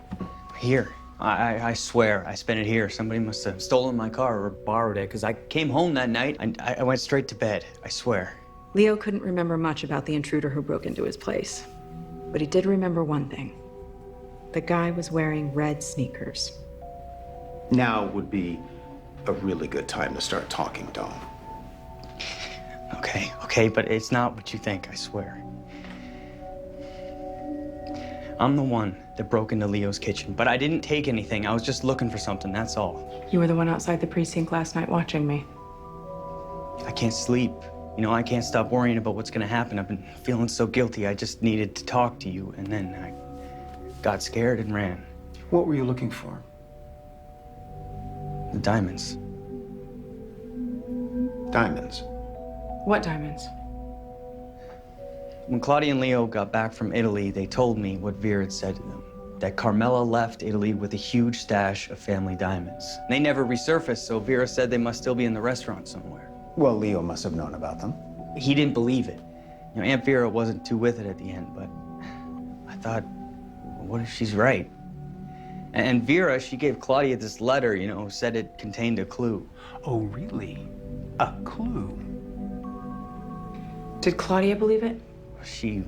Here. I swear, I spent it here. Somebody must have stolen my car or borrowed it, because I came home that night and I went straight to bed. I swear. Leo couldn't remember much about the intruder who broke into his place. But he did remember one thing. The guy was wearing red sneakers. Now would be a really good time to start talking, Dom. Okay, but it's not what you think, I swear. I'm the one that broke into Leo's kitchen, but I didn't take anything. I was just looking for something, that's all. You were the one outside the precinct last night watching me. I can't sleep. You know, I can't stop worrying about what's gonna happen. I've been feeling so guilty. I just needed to talk to you, and then I got scared and ran. What were you looking for? The diamonds. Diamonds? What diamonds? When Claudia and Leo got back from Italy, they told me what Vera had said to them, that Carmela left Italy with a huge stash of family diamonds. They never resurfaced, so Vera said they must still be in the restaurant somewhere. Well, Leo must have known about them. He didn't believe it. You know, Aunt Vera wasn't too with it at the end, but I thought, what if she's right? And Vera, she gave Claudia this letter, you know, said it contained a clue. Oh, really? A clue? Did Claudia believe it? She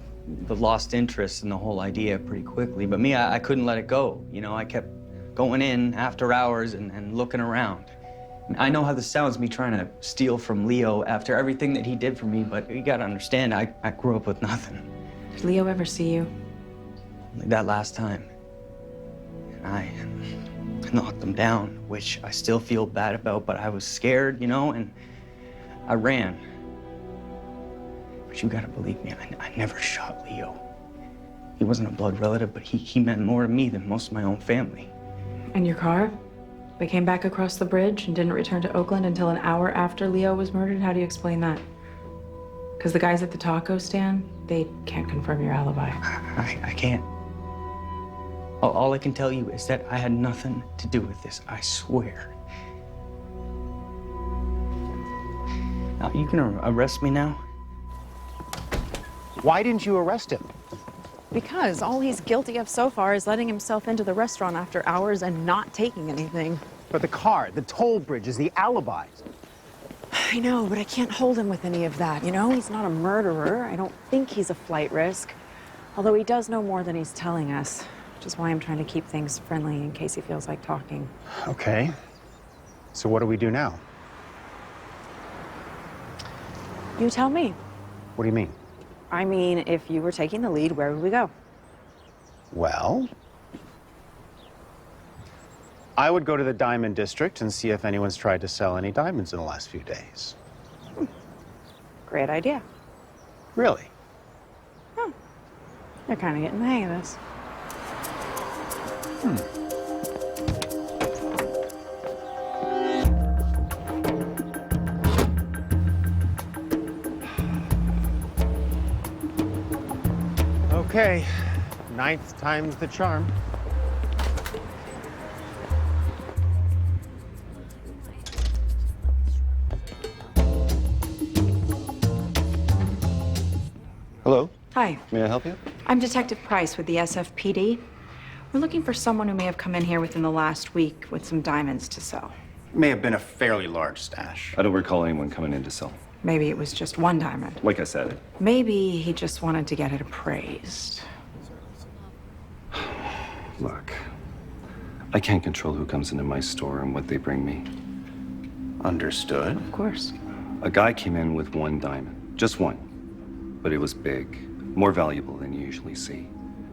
lost interest in the whole idea pretty quickly, but me, I couldn't let it go. You know, I kept going in after hours and looking around. I know how this sounds, me trying to steal from Leo after everything that he did for me, but you gotta understand, I grew up with nothing. Did Leo ever see you? Like that last time. And I knocked him down, which I still feel bad about, but I was scared, you know, and I ran. But you gotta believe me, I never shot Leo. He wasn't a blood relative, but he meant more to me than most of my own family. And your car? They came back across the bridge and didn't return to Oakland until an hour after Leo was murdered? How do you explain that? Because the guys at the taco stand, they can't confirm your alibi. I can't. All I can tell you is that I had nothing to do with this, I swear. Now, you can arrest me now? Why didn't you arrest him? Because all he's guilty of so far is letting himself into the restaurant after hours and not taking anything. But the car, the toll bridge is the alibis. I know, but I can't hold him with any of that, you know? He's not a murderer. I don't think he's a flight risk. Although he does know more than he's telling us, which is why I'm trying to keep things friendly in case he feels like talking. Okay. So what do we do now? You tell me. What do you mean? I mean, if you were taking the lead, where would we go? Well, I would go to the diamond district and see if anyone's tried to sell any diamonds in the last few days. Great idea. Really? You're kind of getting the hang of this. Okay, 9th time's the charm. Hello, Hi, may I help you? I'm Detective Price with the SFPD. We're looking for someone who may have come in here within the last week with some diamonds to sell. May have been a fairly large stash. I don't recall anyone coming in to sell. Maybe it was just one diamond. Like I said, Maybe he just wanted to get it appraised. look, I can't control who comes into my store and what they bring me. Understood. Of course. A guy came in with one diamond, just one. But it was big, more valuable than you usually see.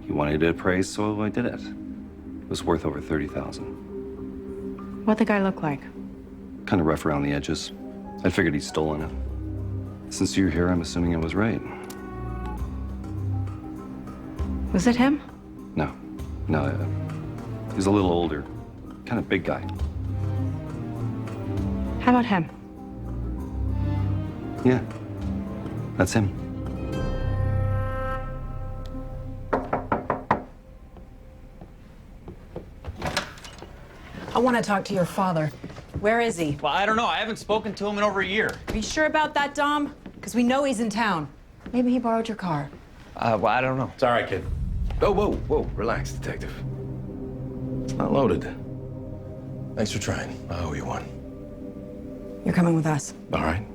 He wanted it appraised, so I did it. It was worth over $30,000. What'd the guy look like? Kind of rough around the edges. I figured he'd stolen it. Since you're here, I'm assuming I was right. Was it him? No, he's a little older. kind of big guy. How about him? Yeah, that's him. I want to talk to your father. Where is he? Well, I don't know. I haven't spoken to him in over a year. Are you sure about that, Dom? Because we know he's in town. Maybe he borrowed your car. Well, I don't know. It's all right, kid. Oh, whoa. Relax, detective. It's not loaded. Thanks for trying. I owe you one. You're coming with us. All right.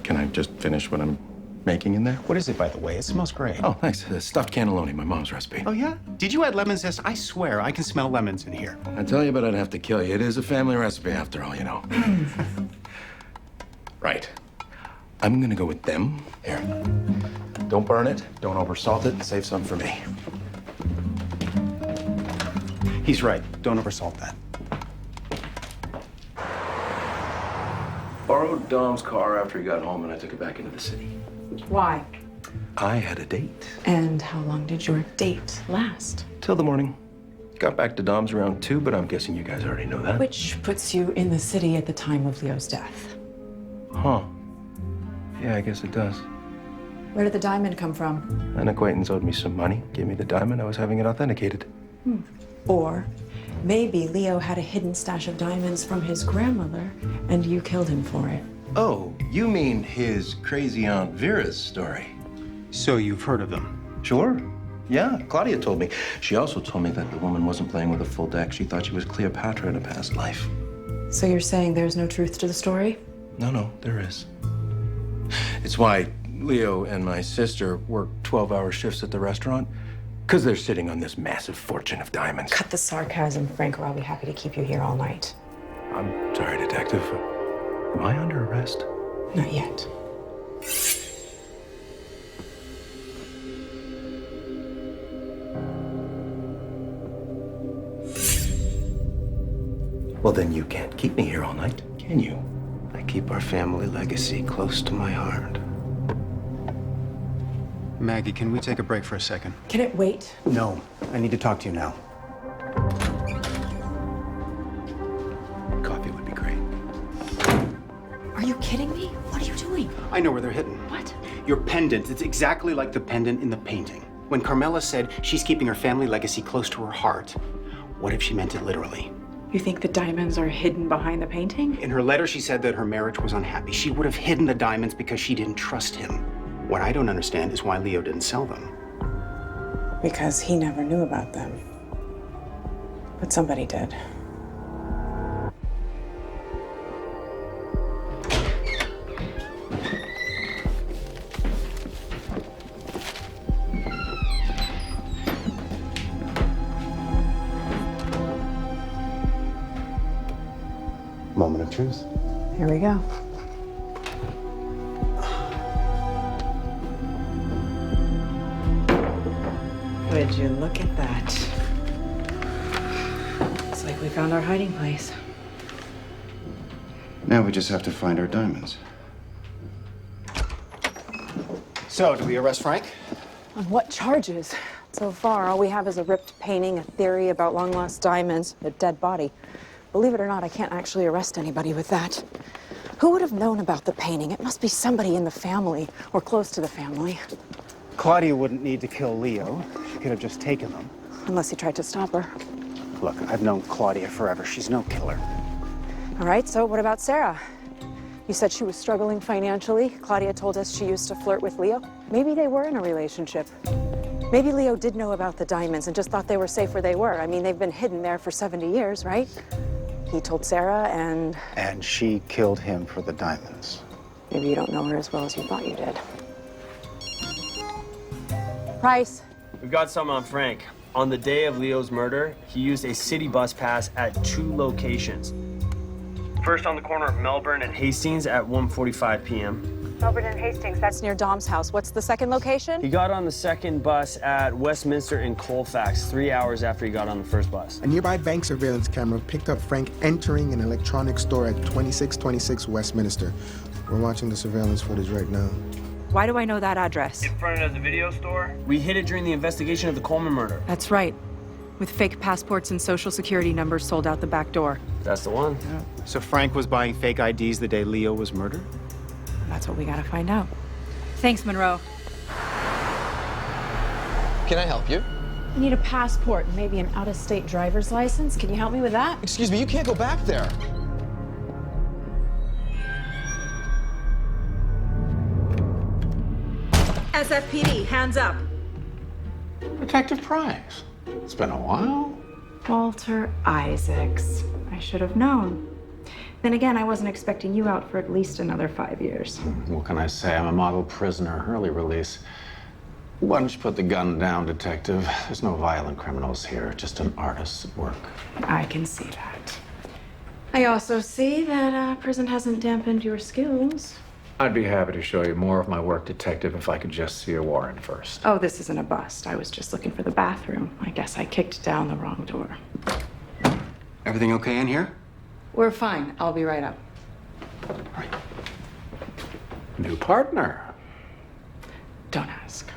Can I just finish what I'm making in there? What is it, by the way? It smells great. Oh, thanks. Stuffed cannelloni, my mom's recipe. Oh, yeah? Did you add lemon zest? I swear, I can smell lemons in here. I tell you, but I'd have to kill you. It is a family recipe, after all, you know. Right. I'm gonna go with them. Here. Don't burn it. Don't oversalt it. Save some for me. He's right. Don't oversalt that. Borrowed Dom's car after he got home, and I took it back into the city. Why? I had a date. And how long did your date last? Till the morning. Got back to Dom's around 2, but I'm guessing you guys already know that. Which puts you in the city at the time of Leo's death. Huh. Yeah, I guess it does. Where did the diamond come from? An acquaintance owed me some money, gave me the diamond. I was having it authenticated. Or maybe Leo had a hidden stash of diamonds from his grandmother and you killed him for it. Oh, you mean his crazy Aunt Vera's story? So you've heard of them? Sure. Yeah, Claudia told me. She also told me that the woman wasn't playing with a full deck. She thought she was Cleopatra in a past life. So you're saying there's no truth to the story? No, there is. It's why Leo and my sister work 12-hour shifts at the restaurant, because they're sitting on this massive fortune of diamonds. Cut the sarcasm, Frank, or I'll be happy to keep you here all night. I'm sorry, Detective. Am I under arrest? Not yet. Well, then you can't keep me here all night, can you? I keep our family legacy close to my heart. Maggie, can we take a break for a second? Can it wait? No, I need to talk to you now. Coffee would be great. Are you kidding me? What are you doing? I know where they're hidden. What? Your pendant. It's exactly like the pendant in the painting. When Carmela said she's keeping her family legacy close to her heart, what if she meant it literally? You think the diamonds are hidden behind the painting? In her letter, she said that her marriage was unhappy. She would have hidden the diamonds because she didn't trust him. What I don't understand is why Leo didn't sell them. Because he never knew about them. But somebody did. Moment of truth. Here we go. Would you look at that? It's like we found our hiding place. Now we just have to find our diamonds. So, do we arrest Frank? On what charges? So far, all we have is a ripped painting, a theory about long-lost diamonds, a dead body. Believe it or not, I can't actually arrest anybody with that. Who would have known about the painting? It must be somebody in the family or close to the family. Claudia wouldn't need to kill Leo. She could have just taken them. Unless he tried to stop her. Look, I've known Claudia forever. She's no killer. All right, so what about Sarah? You said she was struggling financially. Claudia told us she used to flirt with Leo. Maybe they were in a relationship. Maybe Leo did know about the diamonds and just thought they were safe where they were. I mean, they've been hidden there for 70 years, right? He told Sarah and... And she killed him for the diamonds. Maybe you don't know her as well as you thought you did. Price. We've got some on Frank. On the day of Leo's murder, he used a city bus pass at 2 locations. First on the corner of Melbourne and Hastings at 1:45 p.m. Melbourne and Hastings, that's near Dom's house. What's the second location? He got on the second bus at Westminster in Colfax 3 hours after he got on the first bus. A nearby bank surveillance camera picked up Frank entering an electronics store at 2626 Westminster. We're watching the surveillance footage right now. Why do I know that address? In front of the video store? We hid it during the investigation of the Coleman murder. That's right. with fake passports and social security numbers sold out the back door. That's the one. So Frank was buying fake IDs the day Leo was murdered? That's what we gotta find out. Thanks, Monroe. Can I help you? I need a passport and maybe an out-of-state driver's license. Can you help me with that? Excuse me, you can't go back there. SFPD, hands up. Detective Price. It's been a while. Walter Isaacs. I should have known. Then again, I wasn't expecting you out for at least another 5 years. What can I say? I'm a model prisoner, early release. Why don't you put the gun down, detective? There's no violent criminals here, just an artist at work. I can see that. I also see that prison hasn't dampened your skills. I'd be happy to show you more of my work, detective, if I could just see a warrant first. Oh, this isn't a bust. I was just looking for the bathroom. I guess I kicked down the wrong door. Everything okay in here? We're fine. I'll be right up. New partner. Don't ask.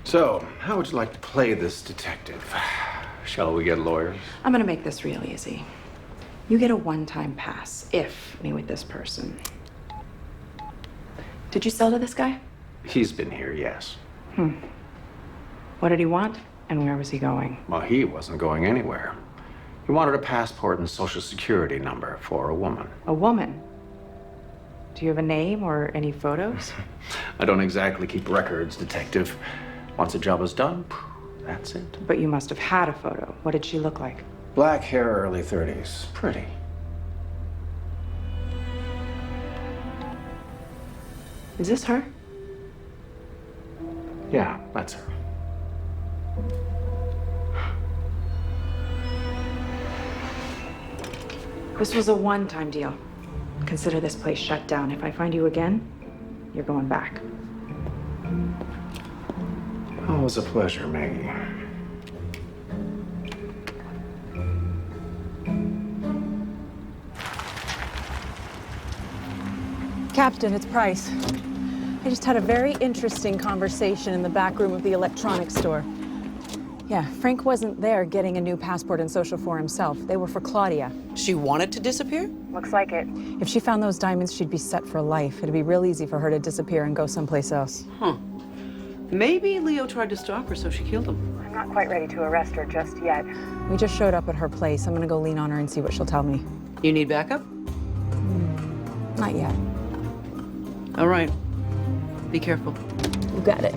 So, how would you like to play this detective? Shall we get lawyers? I'm gonna make this real easy. You get a one-time pass if you meet with this person. Did you sell to this guy? He's been here, yes. What did he want, and where was he going? Well, he wasn't going anywhere. He wanted a passport and social security number for a woman. A woman? Do you have a name or any photos? I don't exactly keep records, detective. Once a job is done, that's it. But you must have had a photo. What did she look like? Black hair, early 30s. Pretty. Is this her? Yeah, that's her. This was a one-time deal. Consider this place shut down. If I find you again, you're going back. Always a pleasure, Maggie. Captain, it's Price. I just had a very interesting conversation in the back room of the electronics store. Yeah, Frank wasn't there getting a new passport and social for himself. They were for Claudia. She wanted to disappear? Looks like it. If she found those diamonds, she'd be set for life. It'd be real easy for her to disappear and go someplace else. Huh. Maybe Leo tried to stalk her, so she killed him. I'm not quite ready to arrest her just yet. We just showed up at her place. I'm gonna go lean on her and see what she'll tell me. You need backup? Not yet. All right. Be careful. You got it.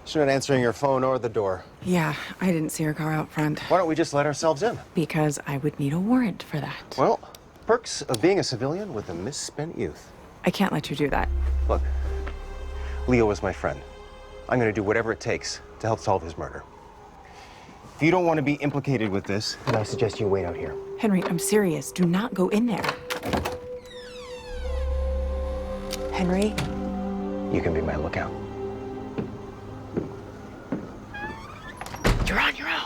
She's not answering your phone or the door. Yeah, I didn't see her car out front. Why don't we just let ourselves in? Because I would need a warrant for that. Well, perks of being a civilian with a misspent youth. I can't let you do that. Look, Leo is my friend. I'm gonna do whatever it takes to help solve his murder. If you don't want to be implicated with this, then I suggest you wait out here. Henry, I'm serious. Do not go in there. Henry? You can be my lookout. You're on your own.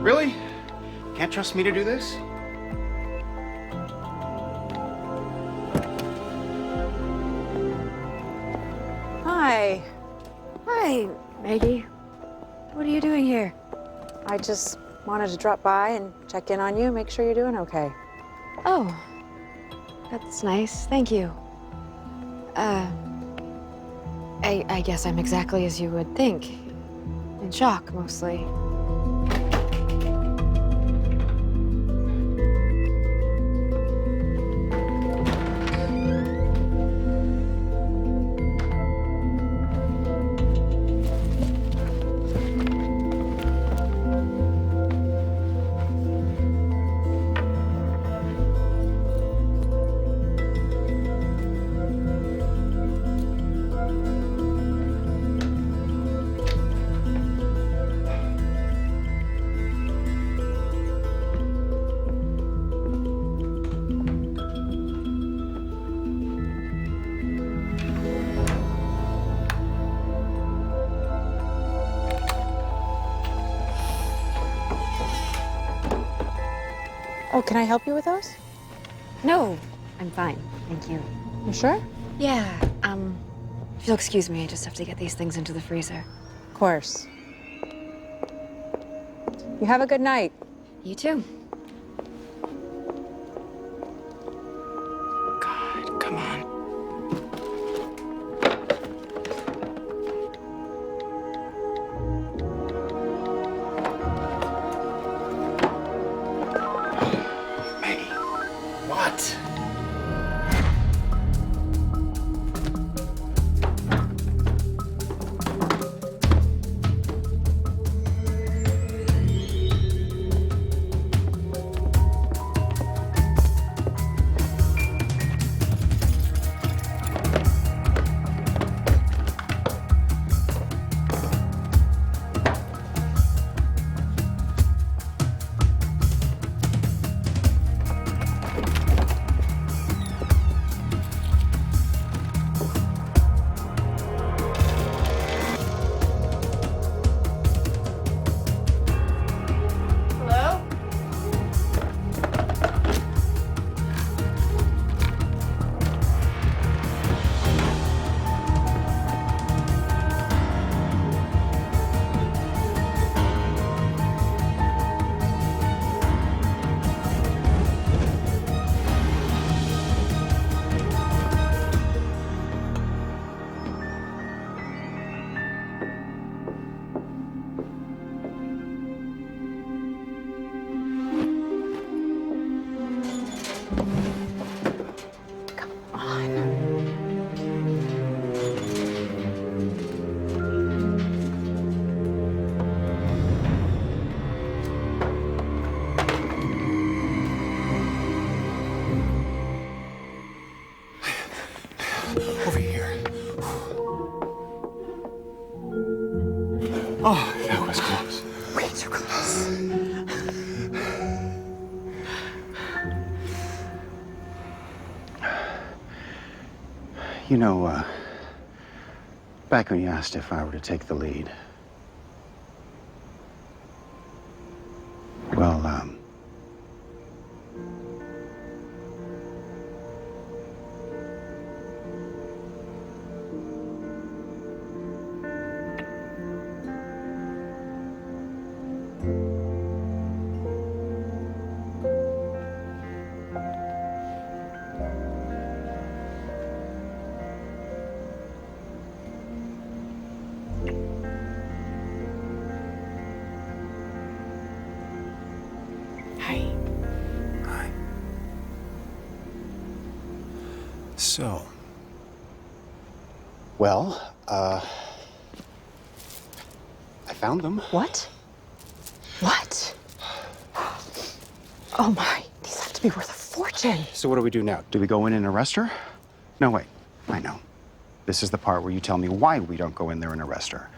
Really? Can't trust me to do this? Hi. Hi, Maggie. What are you doing here? I just wanted to drop by and check in on you, make sure you're doing okay. Oh, that's nice. Thank you. I guess I'm exactly as you would think. In shock, mostly. Oh, can I help you with those? No, I'm fine. Thank you. You sure? Yeah, if you'll excuse me, I just have to get these things into the freezer. Of course. You have a good night. You too. God, come on. What? Over here. Oh, that was close. Way too close. You know, back when you asked if I were to take the lead, well, so. Well, I found them. What? What? Oh my, these have to be worth a fortune. So what do we do now? Do we go in and arrest her? No, wait. I know. This is the part where you tell me why we don't go in there and arrest her.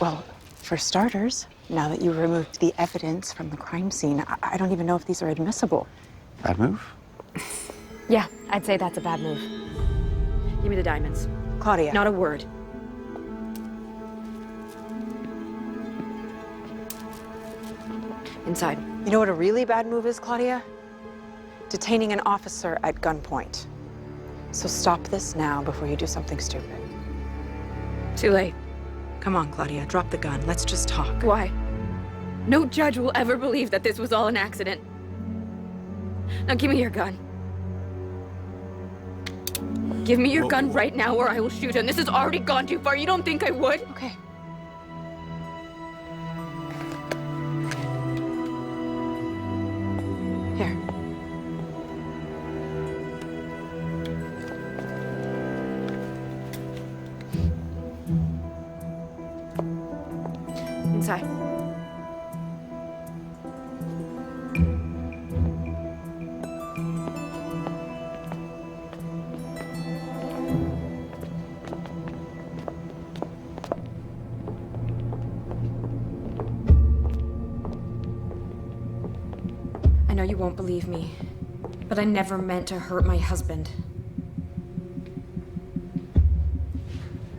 Well, for starters, now that you removed the evidence from the crime scene, I don't even know if these are admissible. Bad move? Yeah, I'd say that's a bad move. Give me the diamonds. Claudia. Not a word. Inside. You know what a really bad move is, Claudia? Detaining an officer at gunpoint. So stop this now before you do something stupid. Too late. Come on, Claudia, drop the gun. Let's just talk. Why? No judge will ever believe that this was all an accident. Now give me your gun. Give me your gun right now or I will shoot him. This has already gone too far. You don't think I would? Okay. Here. Inside. I know you won't believe me, but I never meant to hurt my husband.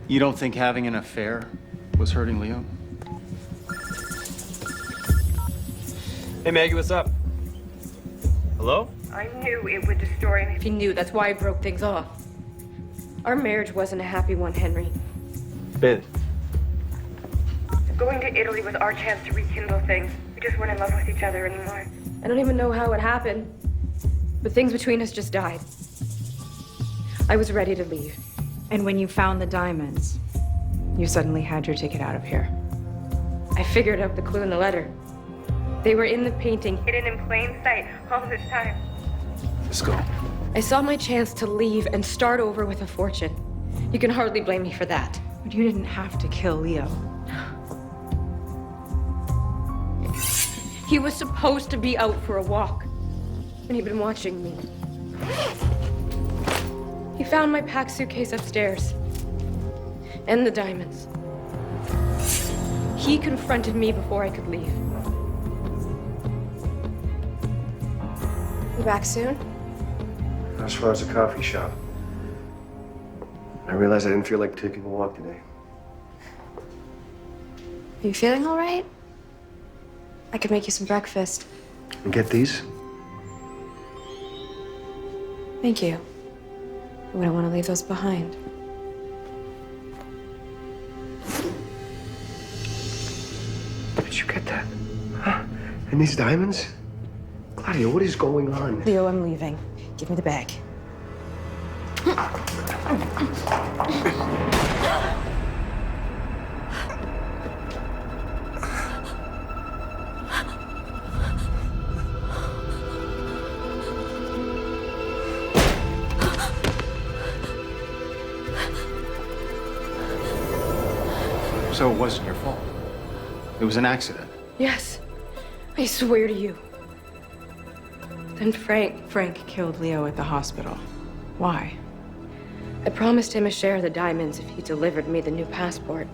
You don't think having an affair was hurting Leo? Hey, Maggie, what's up? Hello? I knew it would destroy him if he knew. That's why I broke things off. Our marriage wasn't a happy one, Henry. Babe. Going to Italy was our chance to rekindle things. We just weren't in love with each other anymore. I don't even know how it happened, but things between us just died. I was ready to leave. And when you found the diamonds, you suddenly had your ticket out of here. I figured out the clue in the letter. They were in the painting, hidden in plain sight all this time. Let's go. I saw my chance to leave and start over with a fortune. You can hardly blame me for that. But you didn't have to kill Leo. He was supposed to be out for a walk, and he'd been watching me. He found my packed suitcase upstairs, and the diamonds. He confronted me before I could leave. You back soon? As far as the coffee shop. I realized I didn't feel like taking a walk today. Are you feeling all right? I could make you some breakfast. And get these? Thank you. I wouldn't want to leave those behind. Did you get that? Huh? And these diamonds? Claudia, what is going on? Leo, I'm leaving. Give me the bag. So it wasn't your fault. It was an accident. Yes, I swear to you. Then Frank killed Leo at the hospital. Why? I promised him a share of the diamonds if he delivered me the new passport.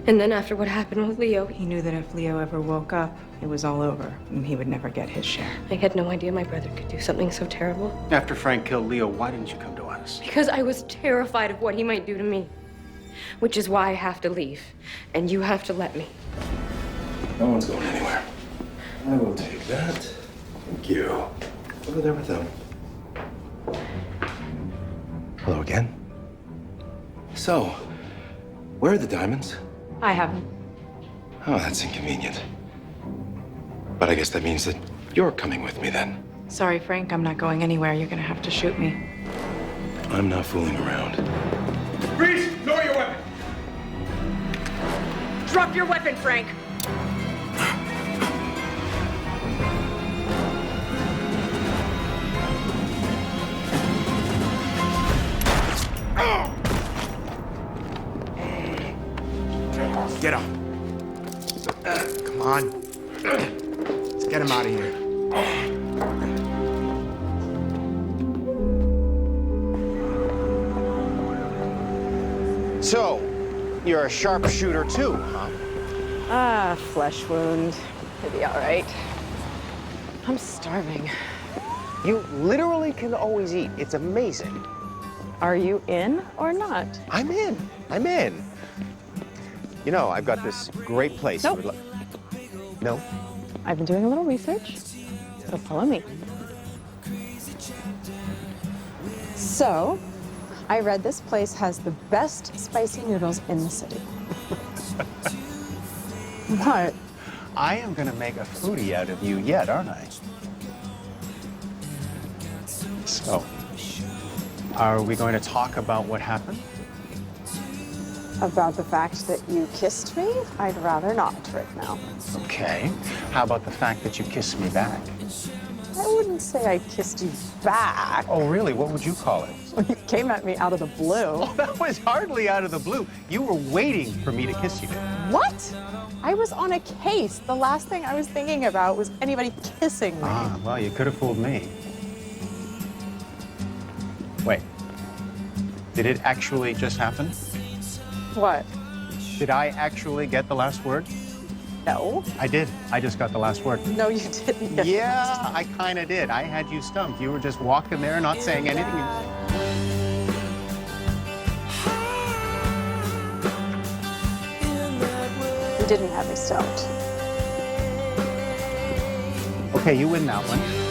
And then after what happened with Leo, He knew that if Leo ever woke up, it was all over, and he would never get his share. I had no idea my brother could do something so terrible. After Frank killed Leo, why didn't you come to us? Because I was terrified of what he might do to me. Which is why I have to leave. And you have to let me. No one's going anywhere. I will take that. Thank you. Over there with them. Hello again. So, where are the diamonds? I haven't. Oh, that's inconvenient. But I guess that means that you're coming with me then. Sorry, Frank, I'm not going anywhere. You're gonna have to shoot me. I'm not fooling around. Freeze! Lower your weapon! Drop your weapon, Frank! Get up. Come on. Let's get him out of here. So, you're a sharpshooter too, huh? Ah, flesh wound. It'll be all right. I'm starving. You literally can always eat. It's amazing. Are you in or not? I'm in. I'm in. You know, I've got this great place. Nope. No? I've been doing a little research, so follow me. So, I read this place has the best spicy noodles in the city. What? I am going to make a foodie out of you yet, aren't I? So, are we going to talk about what happened? About the fact that you kissed me? I'd rather not right now. Okay. How about the fact that you kissed me back? I wouldn't say I kissed you back. Oh, really? What would you call it? Well, you came at me out of the blue. Oh, that was hardly out of the blue. You were waiting for me to kiss you. What? I was on a case. The last thing I was thinking about was anybody kissing me. Ah, well, you could have fooled me. Wait. Did it actually just happen? What? Did I actually get the last word? No. I did. I just got the last word. No, you didn't. Get Yeah, I kind of did. I had you stumped. You were just walking there, not saying anything. You didn't have me stumped. Okay, you win that one.